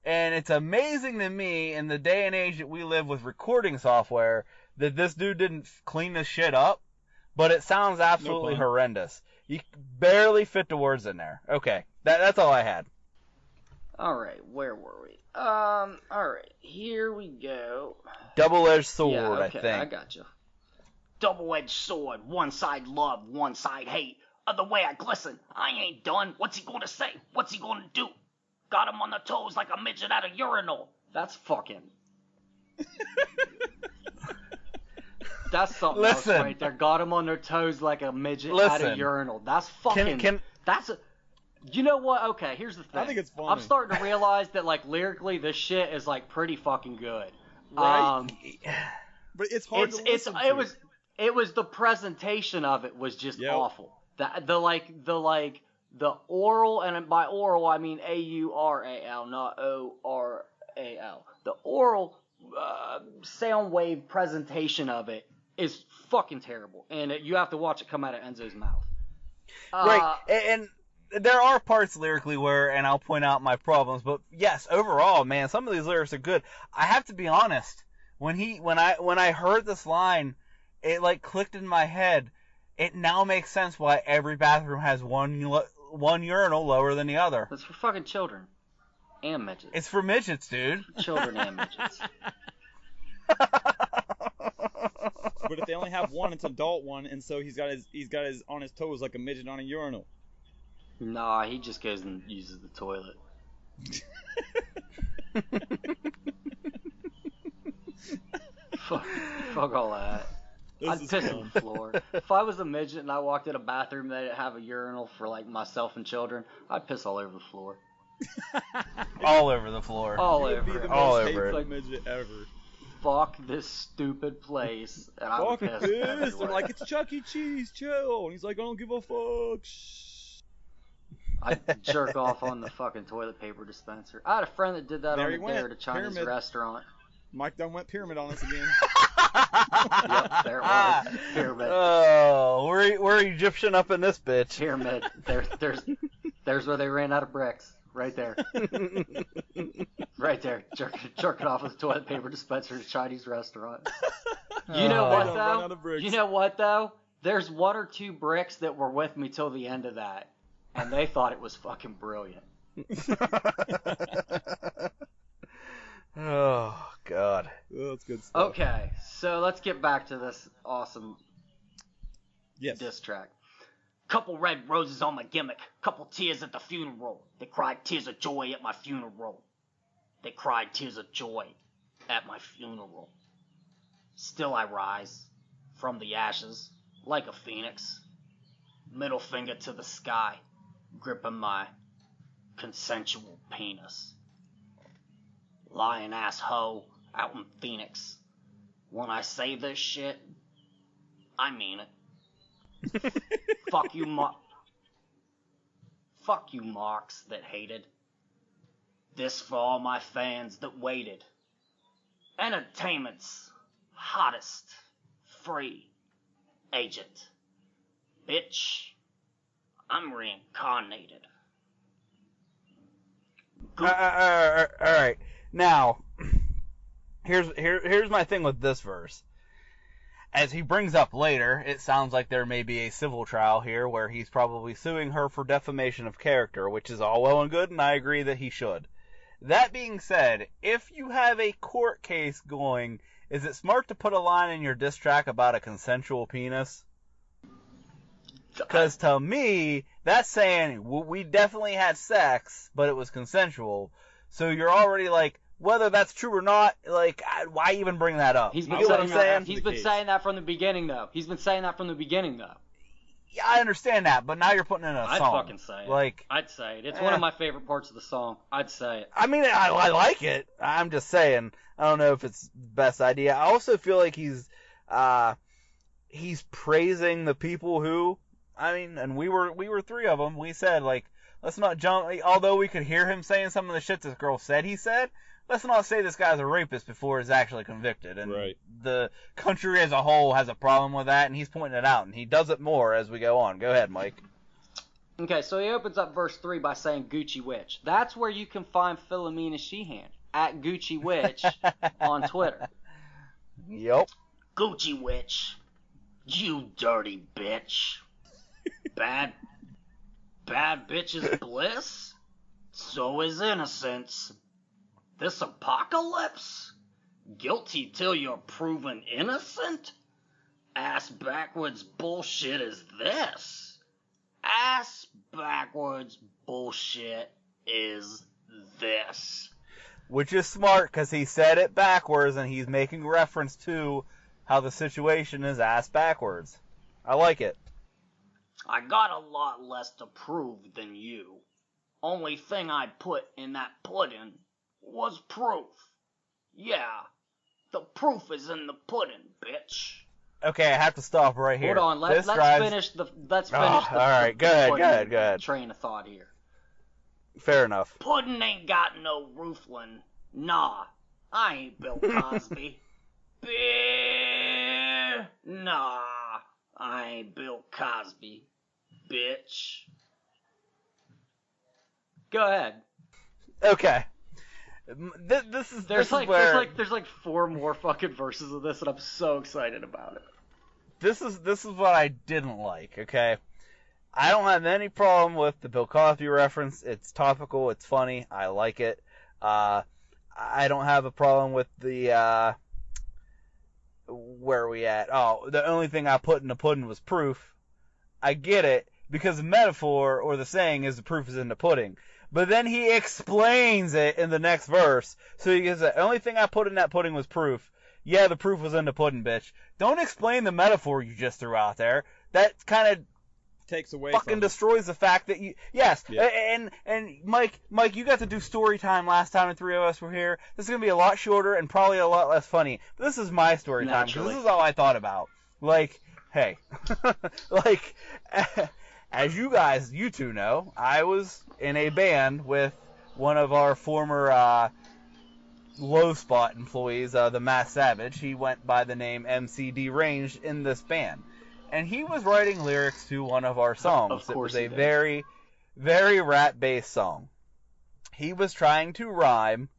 And it's amazing to me, in the day and age that we live with recording software, that this dude didn't clean this shit up, but it sounds absolutely horrendous. You barely fit the words in there. Okay, that's all I had. Alright, where were we? Alright, here we go. Double-edged sword, yeah, okay, I think. I got you. Double-edged sword, one side love, one side hate. Other way I glisten, I ain't done. What's he gonna say? What's he gonna do? Got him on the toes like a midget at a urinal. That's fucking... That's something else right there. Got him on their toes like a midget at a urinal. That's fucking... That's a... You know what? Okay, here's the thing. I think it's funny. I'm starting to realize that, like, lyrically, this shit is, like, pretty fucking good. Right? But it's hard to listen to. It was the presentation of it was just awful. The oral, and by oral I mean A-U-R-A-L, not O-R-A-L. The oral sound wave presentation of it is fucking terrible, and you have to watch it come out of Enzo's mouth. Right, and there are parts lyrically where, and I'll point out my problems, but yes, overall, man, some of these lyrics are good. I have to be honest, when I heard this line, it like clicked in my head. It now makes sense why every bathroom has one urinal lower than the other. It's for fucking children and midgets. It's for midgets, dude. Children and midgets. But if they only have one, it's an adult one, and so he's got his on his toes like a midget on a urinal. Nah, he just goes and uses the toilet. Fuck all that. I'd piss on the floor. If I was a midget and I walked in a bathroom that didn't have a urinal for like myself and children, I'd piss all over the floor. All over the floor. All over it. All over it. Midget ever. Fuck this stupid place. And I would piss this. They're like, it's Chuck E. Cheese, chill. And he's like, I don't give a fuck. Shh. I'd jerk off on the fucking toilet paper dispenser. I had a friend that did that on the Dare to Chinese restaurant. Mike done went pyramid on us again. Yep, there it was. Pyramid. Oh, we're Egyptian up in this bitch. Pyramid. There's where they ran out of bricks. Right there. Right there. Jerking off with the toilet paper dispenser at a Chinese restaurant. You know what though? There's one or two bricks that were with me till the end of that, and they thought it was fucking brilliant. Oh, God. Oh, that's good stuff. Okay, so let's get back to this awesome diss track. Couple red roses on my gimmick, couple tears at the funeral. They cried tears of joy at my funeral. They cried tears of joy at my funeral. Still I rise from the ashes like a phoenix. Middle finger to the sky, gripping my consensual penis. Lying ass hoe out in Phoenix. When I say this shit, I mean it. Fuck you, marks that hated. This for all my fans that waited. Entertainment's hottest free agent. Bitch, I'm reincarnated. All right. Now, here's my thing with this verse. As he brings up later, it sounds like there may be a civil trial here where he's probably suing her for defamation of character, which is all well and good, and I agree that he should. That being said, if you have a court case going, is it smart to put a line in your diss track about a consensual penis? Because to me, that's saying we definitely had sex, but it was consensual. So you're already like, whether that's true or not, like, why even bring that up? He's You been get what I'm saying that. saying? He's been saying that from the beginning, though. Yeah, I understand that, but now you're putting in a I'd song. fucking say it. Like, I'd say it. It's one of my favorite parts of the song. I'd say it. I mean, I like it. I'm just saying. I don't know if it's the best idea. I also feel like he's praising the people who, I mean, and we were three of them. We said, like, let's not jump. Although we could hear him saying some of the shit this girl said he said, let's not say this guy's a rapist before he's actually convicted. And Right. the country as a whole has a problem with that, and he's pointing it out, and he does it more as we go on. Go ahead, Mike. Okay, so he opens up verse 3 by saying Gucci Witch. That's where you can find Philomena Sheehan, at Gucci Witch on Twitter. Yep. Gucci Witch, you dirty bitch. Bad bitch is bliss? So is innocence. This apocalypse? Guilty till you're proven innocent? Ass backwards bullshit is this. Ass backwards bullshit is this. Which is smart, because he said it backwards, and he's making reference to how the situation is ass backwards. I like it. I got a lot less to prove than you. Only thing I put in that pudding was proof. Yeah, the proof is in the pudding, bitch. Okay, I have to stop right here. Hold on, let's finish the all right, go ahead. Train of thought here. Fair enough. Pudding ain't got no roofline. Nah, I ain't Bill Cosby. Beer. Nah, I ain't Bill Cosby, bitch. Go ahead. Okay. This is There's where like 4 more fucking verses of this, and I'm so excited about it. this is what I didn't like. Okay, I don't have any problem with the Bill Cosby reference. It's topical. It's funny. I like it. I don't have a problem with the where are we at? Oh, the only thing I put in the pudding was proof. I get it, because the metaphor or the saying is the proof is in the pudding. But then he explains it in the next verse. So he says, the only thing I put in that pudding was proof. Yeah, the proof was in the pudding, bitch. Don't explain the metaphor you just threw out there. That kind of Takes away fucking from destroys the fact that you... Yes, Yeah. and Mike, you got to do story time last time the three of us were here. This is going to be a lot shorter and probably a lot less funny. But this is my story time, because this is all I thought about. Like, hey. Like... As you two know, I was in a band with one of our former Low Spot employees, the Mass Savage. He went by the name MC Deranged in this band. And he was writing lyrics to one of our songs. Of course it was he a did. very, very rap-based song. He was trying to rhyme.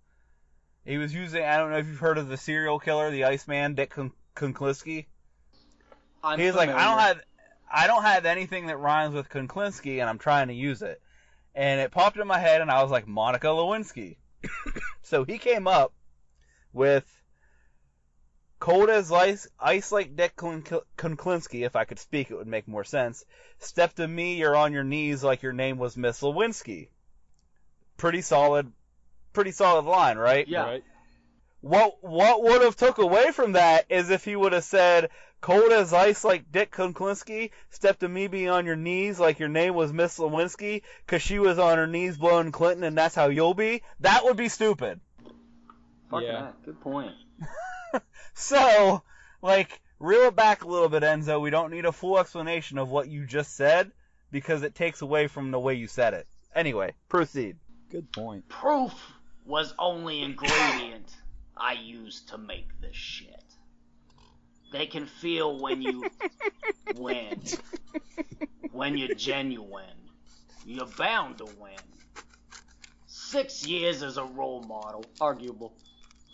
He was using, I don't know if you've heard of the serial killer, the Iceman, Dick Kunklinsky. He's like, I don't have anything that rhymes with Kunklinsky, and I'm trying to use it. And it popped in my head, and I was like, Monica Lewinsky. So he came up with cold as ice like Dick Kunklinsky. If I could speak, it would make more sense. Step to me, you're on your knees like your name was Miss Lewinsky. Pretty solid line, right? Yeah. Right? What would have took away from that is if he would have said, cold as ice like Dick Kunklinsky, step to me, be on your knees like your name was Miss Lewinsky, because she was on her knees blowing Clinton, and that's how you'll be. That would be stupid. Fuck Yeah. that. Good point. So, like, reel it back a little bit, Enzo. We don't need a full explanation of what you just said, because it takes away from the way you said it. Anyway, proceed. Good point. Proof was only ingredient I used to make this shit. They can feel when you win. When you're genuine. You're bound to win. 6 years as a role model. Arguable.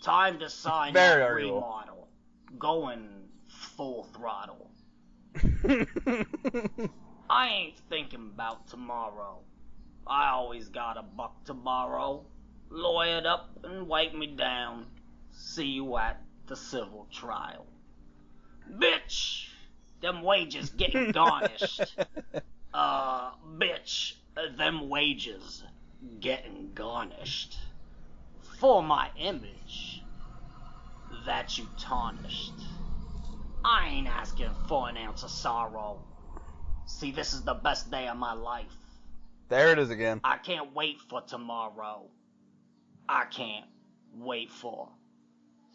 Time to sign Very that arguable. remodel. Going full throttle. I ain't thinking about tomorrow. I always got a buck to borrow. lawyered up and wipe me down. See you at the civil trial. Bitch, them wages getting garnished. Bitch, them wages getting garnished. For my image that you tarnished. I ain't asking for an ounce of sorrow. See, this is the best day of my life. There it is again. I can't wait for tomorrow. I can't wait for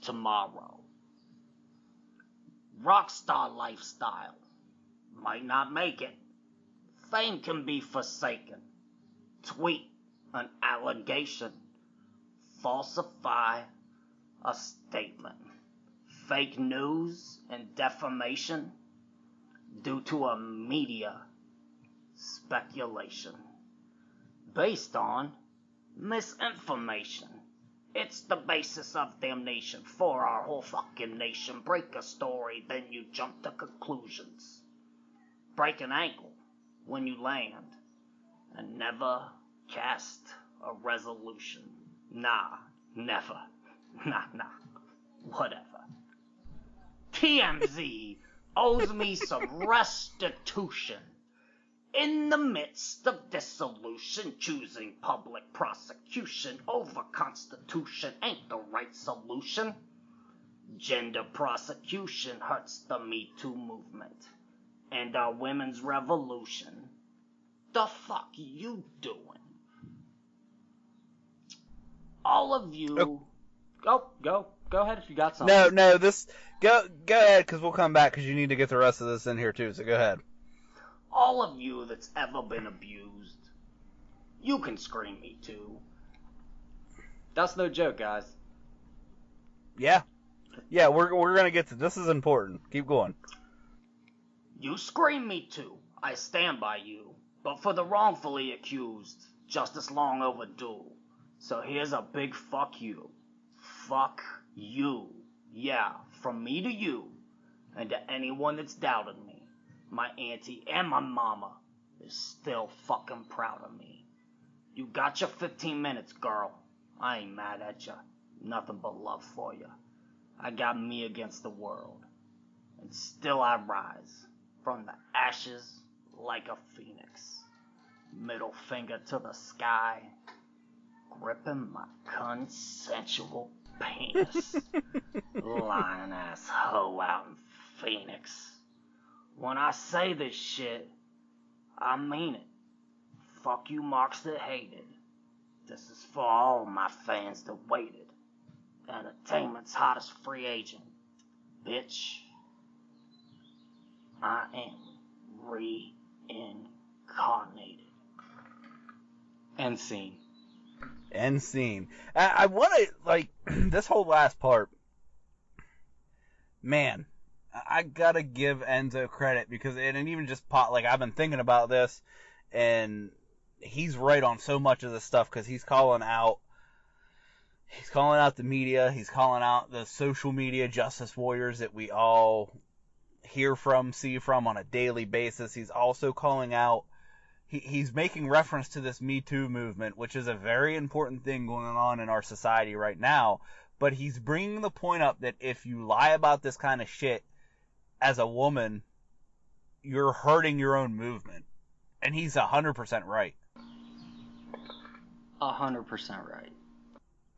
tomorrow. Rockstar lifestyle. Might not make it. Fame can be forsaken. Tweet an allegation. Falsify a statement. Fake news and defamation due to a media speculation based on misinformation. It's the basis of damnation for our whole fucking nation. Break a story, then you jump to conclusions. Break an ankle when you land, and never cast a resolution. Nah, never. Nah, whatever. TMZ owes me some restitution. In the midst of dissolution, choosing public prosecution over Constitution ain't the right solution. Gender prosecution hurts the Me Too movement and our women's revolution. The fuck you doing? All of you... Go ahead if you got something. No, go ahead, because we'll come back, because you need to get the rest of this in here, too, so go ahead. All of you that's ever been abused, you can scream Me Too. That's no joke, guys. Yeah, we're gonna get to this. Is important. Keep going. You scream Me Too. I stand by you. But for the wrongfully accused, justice long overdue. So here's a big fuck you. Fuck you. Yeah, from me to you, and to anyone that's doubted me. My auntie and my mama is still fucking proud of me. You got your 15 minutes, girl. I ain't mad at ya. Nothing but love for ya. I got me against the world. And still I rise from the ashes like a phoenix. Middle finger to the sky, gripping my consensual penis. Lying ass hoe out in Phoenix. When I say this shit, I mean it. Fuck you marks that hated. This is for all my fans that waited. Entertainment's hottest free agent. Bitch, I am reincarnated. End scene. End scene. I want to, like, this whole last part, man, I gotta give Enzo credit, because it didn't even just pop, like, I've been thinking about this, and he's right on so much of this stuff, because he's calling out the media, he's calling out the social media justice warriors that we all hear from, see from on a daily basis. He's also calling out, he's making reference to this Me Too movement, which is a very important thing going on in our society right now, but he's bringing the point up that if you lie about this kind of shit as a woman, you're hurting your own movement. And he's 100% right. 100% right.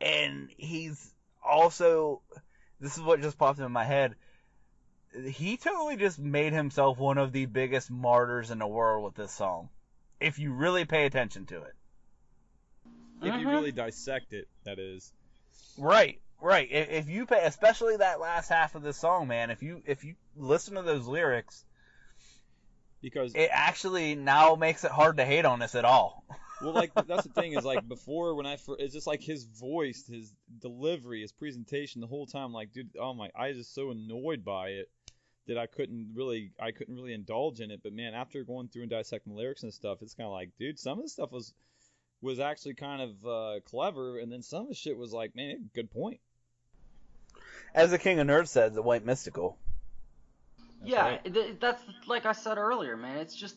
And he's also, this is what just popped into my head, he totally just made himself one of the biggest martyrs in the world with this song. If you really pay attention to it. If you really dissect it, that is. Right. If you pay, especially that last half of the song, man, if you listen to those lyrics, because it actually now makes it hard to hate on this at all. Well, like, that's the thing, is like, before, when it's just like his voice, his delivery, his presentation the whole time, like, dude, oh my, I was just so annoyed by it that I couldn't really indulge in it. But man, after going through and dissecting the lyrics and stuff, it's kind of like, dude, some of the stuff was actually kind of clever, and then some of the shit was like, man, good point. As the King of Nerds said, the white mystical. That's like I said earlier, man. It's just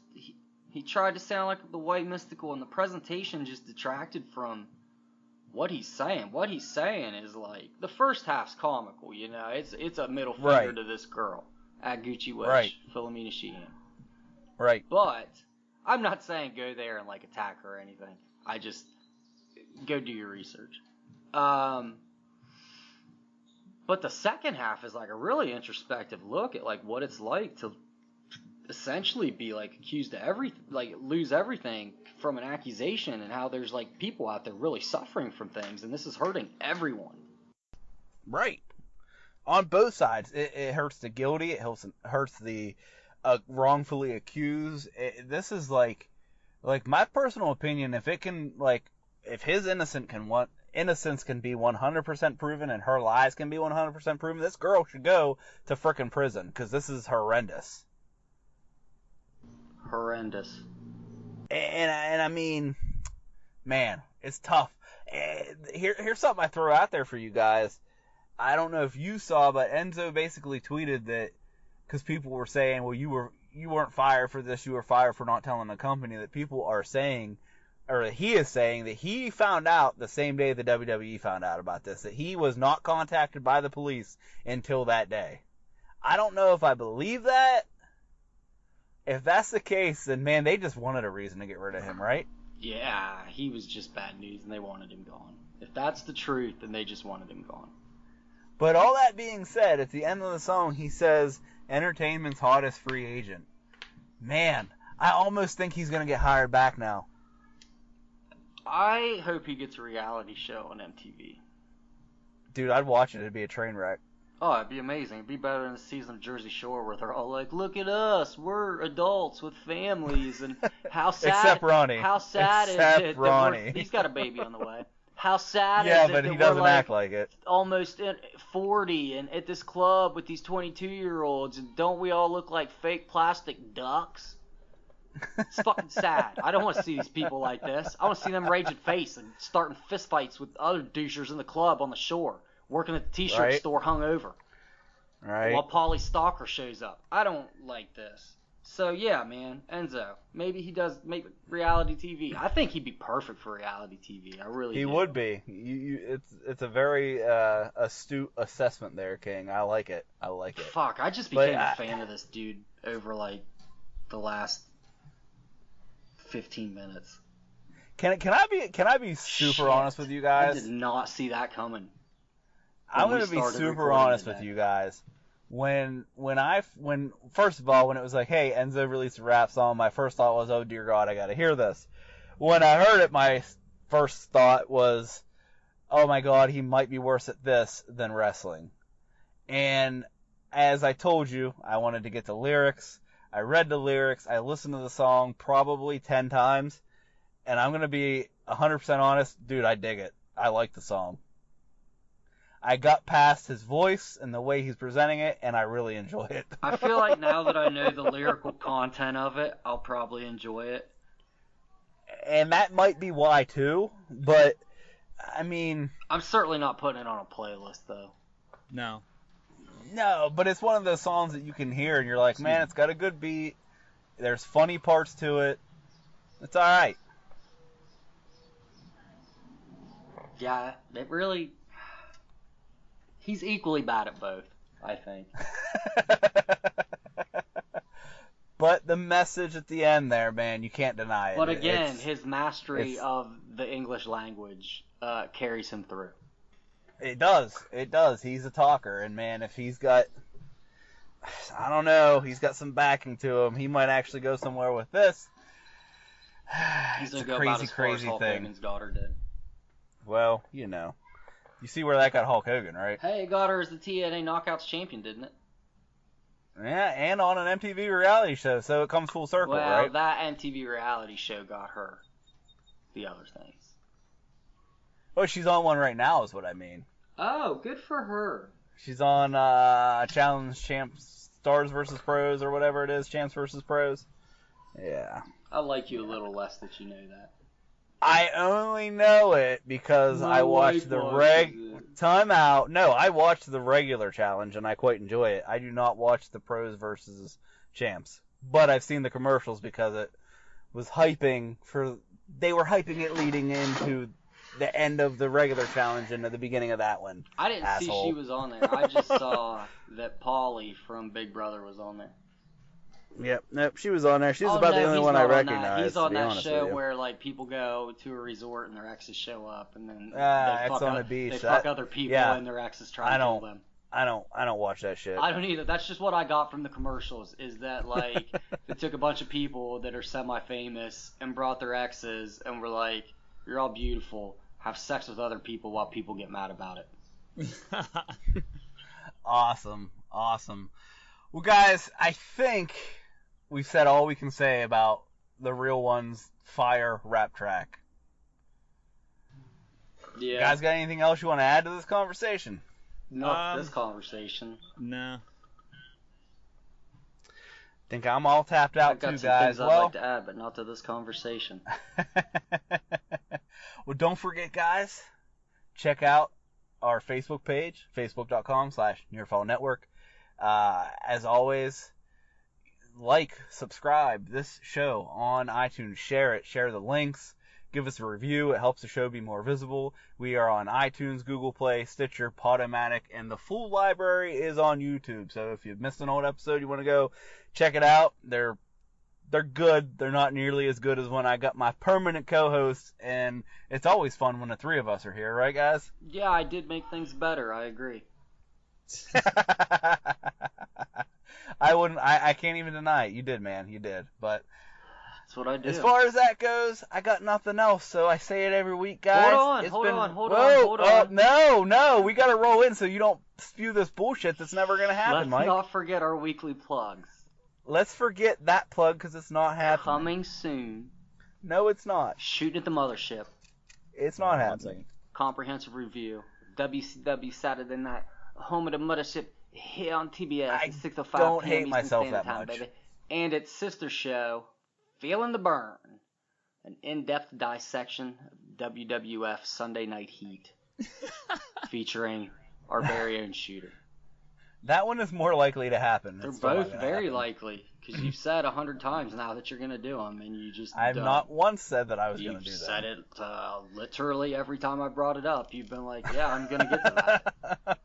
he tried to sound like the white mystical, and the presentation just detracted from what he's saying. What he's saying is like the first half's comical, you know. It's a middle finger Right. to this girl at Gucci Wish, Right. Philomena Sheehan. Right. But I'm not saying go there and like attack her or anything. I just go do your research. But the second half is like a really introspective look at like what it's like to essentially be like accused of everything, like lose everything from an accusation, and how there's like people out there really suffering from things, and this is hurting everyone. Right. On both sides. It hurts the guilty. It hurts the wrongfully accused. This is like my personal opinion. If his innocence can be 100% proven and her lies can be 100% proven, this girl should go to frickin' prison, because this is horrendous. Horrendous. And I mean, man, it's tough. Here's something I throw out there for you guys. I don't know if you saw, but Enzo basically tweeted that, because people were saying, well, you weren't fired for this, you were fired for not telling the company, that people are saying, or he is saying, that he found out the same day the WWE found out about this, that he was not contacted by the police until that day. I don't know if I believe that. If that's the case, then man, they just wanted a reason to get rid of him, right? Yeah, he was just bad news and they wanted him gone. If that's the truth, then they just wanted him gone. But all that being said, at the end of the song, he says, entertainment's hottest free agent. Man, I almost think he's going to get hired back now. I hope he gets a reality show on MTV. Dude, I'd watch it. It'd be a train wreck. Oh, it'd be amazing. It'd be better than a season of Jersey Shore where they're all like, look at us, we're adults with families, and how sad. Except Ronnie. How sad Except is it Ronnie. that he's got a baby on the way. How sad Yeah, is it but that he we're doesn't like act like it. almost 40 and at this club with these 22-year-olds, and don't we all look like fake plastic ducks? It's fucking sad. I don't want to see these people like this. I want to see them raging face and starting fistfights with other douchers in the club on the shore, working at the t-shirt Right. store hungover. Right. While Paulie Stalker shows up. I don't like this. So yeah, man, Enzo. Maybe he does make reality TV. I think he'd be perfect for reality TV. I really He do. would be. It's a very astute assessment there, King. I like it. I like it. Fuck, I just But became a fan of this dude over like the last 15 minutes. Can I be super Shit. honest with you I guys? did not see that coming. I'm when we gonna be started super recording honest today. with you guys. When first of all, when it was like, hey, Enzo released a rap song, my first thought was, oh dear God, I gotta hear this. When I heard it, my first thought was, oh my God, he might be worse at this than wrestling. And as I told you, I wanted to get the lyrics. I read the lyrics. I listened to the song probably 10 times. And I'm gonna be 100% honest, dude, I dig it. I like the song. I got past his voice and the way he's presenting it, and I really enjoy it. I feel like now that I know the lyrical content of it, I'll probably enjoy it. And that might be why, too. But, I mean... I'm certainly not putting it on a playlist, though. No. No, but it's one of those songs that you can hear, and you're like, man, it's got a good beat. There's funny parts to it. It's alright. Yeah, it really... He's equally bad at both, I think. But the message at the end there, man, you can't deny it. But again, It's- his mastery it's- of the English language carries him through. It does. It does. He's a talker, and man, if he's got... I don't know, he's got some backing to him. He might actually go somewhere with this. He's It's gonna a go about crazy, as far as crazy Hulk thing. Hogan's daughter did. Well, you know. You see where that got Hulk Hogan, right? Hey, it got her as the TNA Knockouts champion, didn't it? Yeah, and on an MTV reality show, so it comes full circle, Well, right? that MTV reality show got her the other things. Oh, she's on one right now, is what I mean. Oh, good for her. She's on Challenge Champs, Stars versus Pros, or whatever it is, Champs versus Pros. Yeah. I like you a little less that you know that. I only know it because My I wife watched the watches it. time out. No, I watched the regular challenge and I quite enjoy it. I do not watch the pros versus champs, but I've seen the commercials because it was hyping for. They were hyping it leading into the end of the regular challenge into the beginning of that one. I didn't Asshole. see she was on there. I just saw that Paulie from Big Brother was on there. Yep, nope, she was on there. She was Oh, about no, the only he's one I not on that. recognized. He's on to be that honest show with you. where like people go to a resort and their exes show up, and then Ex on the beach. They fuck other people, yeah. and their exes try to kill them. I don't watch that shit. I don't either. That's just what I got from the commercials. Is that like they took a bunch of people that are semi-famous and brought their exes and were like, "You're all beautiful. Have sex with other people while people get mad about it." Awesome. Well, guys, I think we've said all we can say about the Real One's Fire rap track. Yeah. Guys, got anything else you want to add to this conversation? Not this conversation. Nah. Think I'm all tapped out I've got too, some guys. things I'd like to add, but not to this conversation. Well, don't forget, guys, check out our Facebook page, facebook.com/NearFallNetwork. As always, like, subscribe this show on iTunes, share it, share the links, give us a review. It helps the show be more visible. We are on iTunes, Google Play, Stitcher, Podomatic, and the full library is on YouTube. So if you've missed an old episode, you want to go check it out. They're good. They're not nearly as good as when I got my permanent co-host, and it's always fun when the three of us are here, right, guys? Yeah, I did make things better. I agree. I can't even deny it. You did, man. You did. But that's what I do. as far as that goes, I got nothing else. So I say it every week, guys. Hold on. No. We got to roll in so you don't spew this bullshit that's never going to happen, Mike. Let's not forget our weekly plugs. Let's forget that plug because it's not happening. Coming soon. No, it's not. Shooting at the Mothership. It's not happening. Comprehensive review. WCW Saturday Night. Home of the Mothership here on TBS. I 6:05 don't p.m. hate Eastern myself Standard that Time, much. baby. And its sister show, Feeling the Burn. An in-depth dissection of WWF Sunday Night Heat. Featuring our very own Shooter. That one is more likely to happen. They're It's still not both gonna very happen. likely. Because you've said 100 times now that you're going to do them, and you just I've don't. not once said that I was going You've to do that. said it literally every time I brought it up. You've been like, yeah, I'm going to get to that.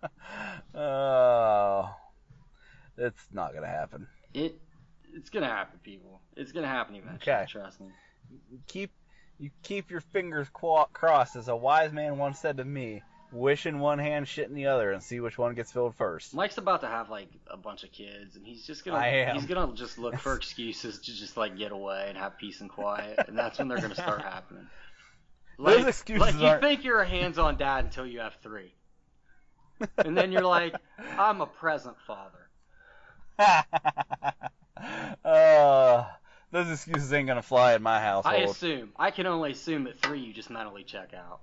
Oh, it's not going to happen. It's going to happen, people. It's going to happen eventually. Okay. Trust me. You keep your fingers crossed, as a wise man once said to me. Wish in one hand, shit in the other, and see which one gets filled first. Mike's about to have like a bunch of kids, and he's just gonna he's gonna just look for excuses to just like get away and have peace and quiet, and that's when they're gonna start happening. Those excuses like you aren't... think you're a hands-on dad until you have 3, and then you're like, I'm a present father. Those excuses ain't gonna fly in my household. I can only assume that 3 you just mentally check out.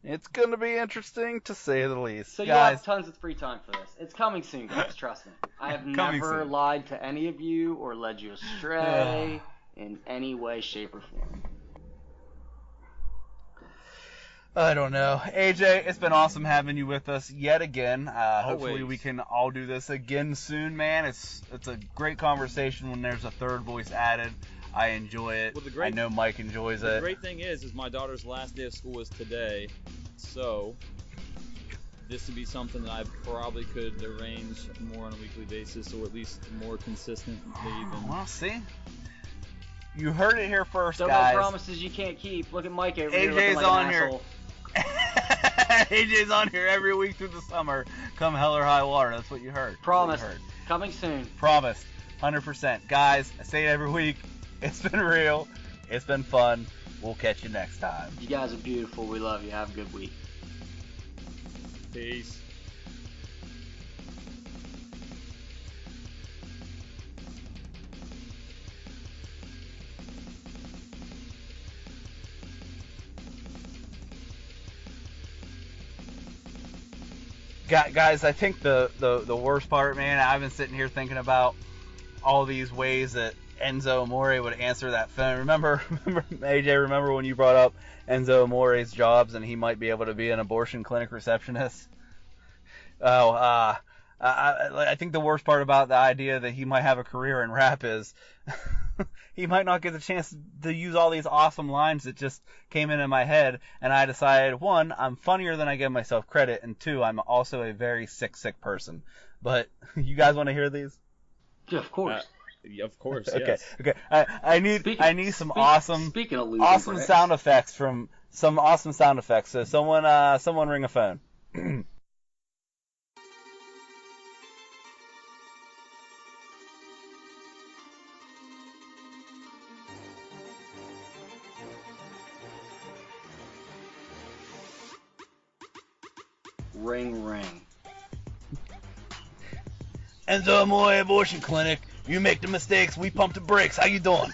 It's gonna be interesting to say the least. So you'll guys, have tons of free time for this. It's coming soon, guys. Trust me. I have Coming never soon. lied to any of you or led you astray in any way, shape, or form. I don't know. AJ, it's been awesome having you with us yet again. Hopefully Always. we can all do this again soon, man. It's a great conversation when there's a third voice added. I enjoy it. Well, I know Mike enjoys The it. great thing is my daughter's last day of school is today, so this would be something that I probably could arrange more on a weekly basis, or at least more consistently than. Well, see? You heard it here first, Don't guys. make promises you can't keep. Look at Mike over here AJ's looking like on an here. asshole. AJ's on here every week through the summer. Come hell or high water. That's what you heard. That's what Promise. you heard. Coming soon. Promise. 100%. Guys, I say it every week. It's been real. It's been fun. We'll catch you next time. You guys are beautiful. We love you. Have a good week. Peace. Guys, I think the worst part, man, I've been sitting here thinking about all these ways that Enzo Amore would answer that phone. Remember, AJ, remember when you brought up Enzo Amore's jobs and he might be able to be an abortion clinic receptionist? I think the worst part about the idea that he might have a career in rap is he might not get the chance to use all these awesome lines that just came in my head. And I decided, one, I'm funnier than I give myself credit, and two, I'm also a very sick person. But you guys want to hear these? Yeah, of course. Yeah, of course. Okay. Yes. Okay. I need some awesome Bricks. sound effects from some awesome sound effects. So someone ring a phone. Ring, ring. Enzo Amore Abortion Clinic. You make the mistakes, we pump the brakes. How you doing?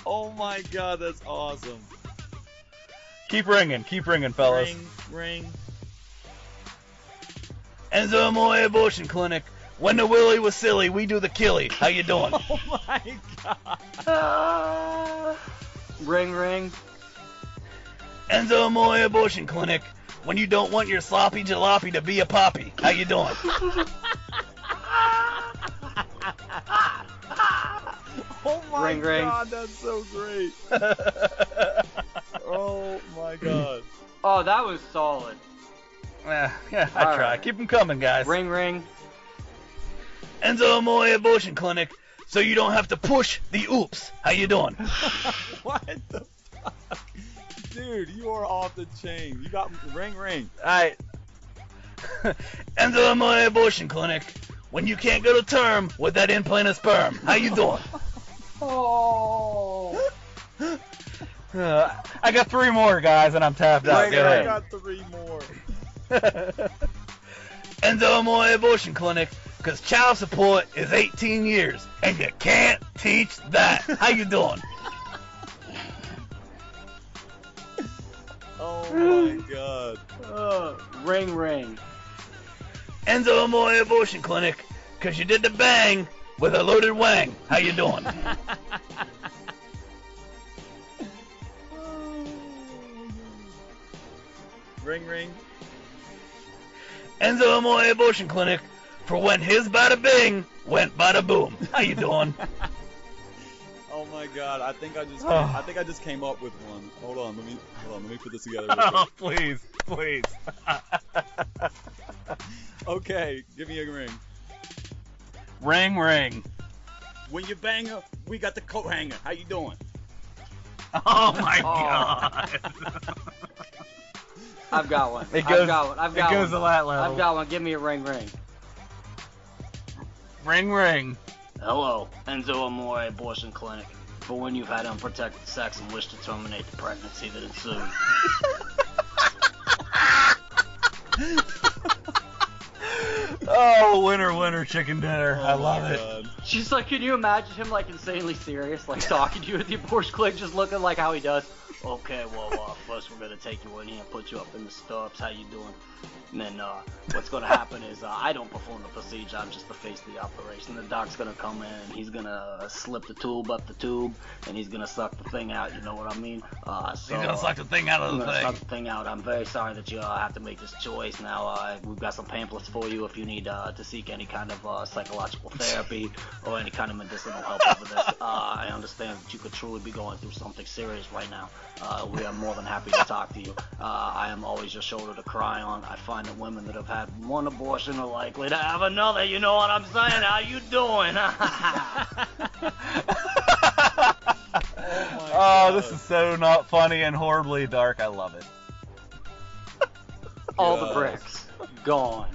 Oh my God, that's awesome. Keep ringing, fellas. Ring. Enzo Amore Abortion Clinic. When the willy was silly, we do the killy. How you doing? Oh my God. Ring, ring. Enzo Amore Abortion Clinic. When you don't want your sloppy jalopy to be a poppy. How you doing? Oh my Ring, ring. God, that's so great. Oh my God. Oh, that was solid. Yeah, I All try. right. Keep them coming, guys. Ring, ring. Enzo Amore Abortion Clinic. So you don't have to push the oops. How you doing? What the fuck? Dude, you are off the chain. You got ring. Alright. Enzo Amore Abortion Clinic. When you can't go to term with that implant of sperm. How you doing? Oh. I got 3 more, guys, and I'm tapped out. Ring, Go I ahead. got 3 more. Enzo Amore Abortion Clinic, because child support is 18 years, and you can't teach that. How you doing? Oh my God. Ring, ring. Enzo Amore Abortion Clinic, because you did the bang with a loaded wang. How you doing? Ring. Enzo Amore Abortion Clinic, for when his bada bing went bada boom. How you doing? Oh my God, I think I just came up with one. Hold on, let me put this together real Oh, quick. please. Okay, give me a ring. Ring. When you bang her, we got the coat hanger. How you doing? Oh my God. I've got one. It goes I've got to one. that level. I've got one. Give me a ring, ring. Ring. Hello, Enzo Amore Abortion Clinic. For when you've had unprotected sex and wish to terminate the pregnancy that ensued. Oh, winner, chicken dinner. I love it. God. She's like, can you imagine him like insanely serious, like talking to you at the abortion clinic, just looking like how he does? Okay, well, first we're gonna take you in here and put you up in the stirrups. How you doing? And then what's gonna happen is I don't perform the procedure. I'm just the face of the operation. The doc's gonna come in and he's gonna slip the tube up the tube and he's gonna suck the thing out. You know what I mean? He's gonna suck the thing out of I'm the gonna thing. suck the thing out. I'm very sorry that you have to make this choice. Now we've got some pamphlets for you if you need to seek any kind of psychological therapy or any kind of medicinal help over this. I understand that you could truly be going through something serious right now. We are more than happy to talk to you. I am always your shoulder to cry on. I find that women that have had one abortion are likely to have another. You know what I'm saying? How you doing? Oh, this is so not funny and horribly dark. I love it. All the bricks gone.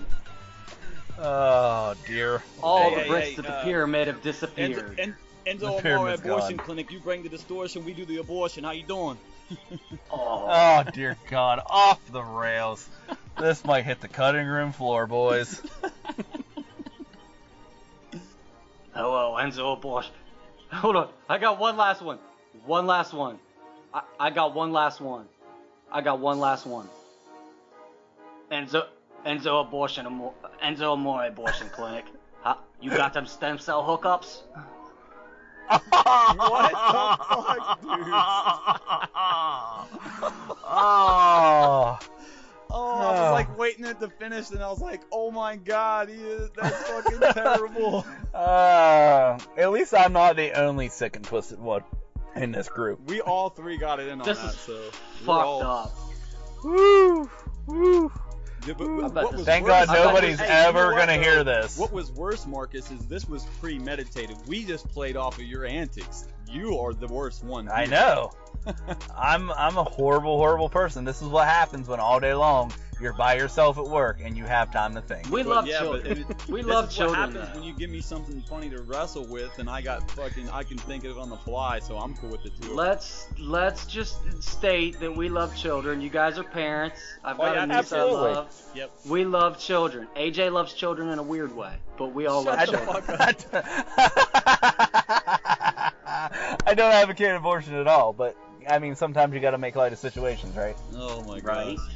Oh, dear. All Hey, the bricks hey, to the pyramid have Enzo disappeared. Amore pyramid's Abortion gone. Clinic, you bring the distortion, we do the abortion. How you doing? Oh, dear God. Off the rails. This might hit the cutting room floor, boys. Hello, Enzo Abortion. Hold on. I got one last one. I got one last one. Enzo Amore Abortion Clinic. Huh? You got them stem cell hookups? What the fuck, dude? Oh. Oh, I was like waiting it to finish, and I was like, oh my god, that's fucking terrible. At least I'm not the only sick and twisted one in this group. We all three got it in on This that, is so fucked up. Woo! Woo! Yeah, but I bet this- Thank worse- God nobody's Hey, you know ever what, gonna though? hear this. What was worse, Marcus, is this was premeditated. We just played off of your antics. You are the worst one. I know. I'm a horrible, horrible person. This is what happens when all day long you're by yourself at work and you have time to think. We But love yeah, children. but We this love is children. What happens though. when you give me something funny to wrestle with, and I can think of it on the fly, so I'm cool with it too. Let's just state that we love children. You guys are parents. I've Oh, got yeah, a niece I absolutely. love. Yep. We love children. AJ loves children in a weird way, but we all love I children. I don't advocate abortion at all, but I mean sometimes you got to make light of situations, right? Oh my Right. god.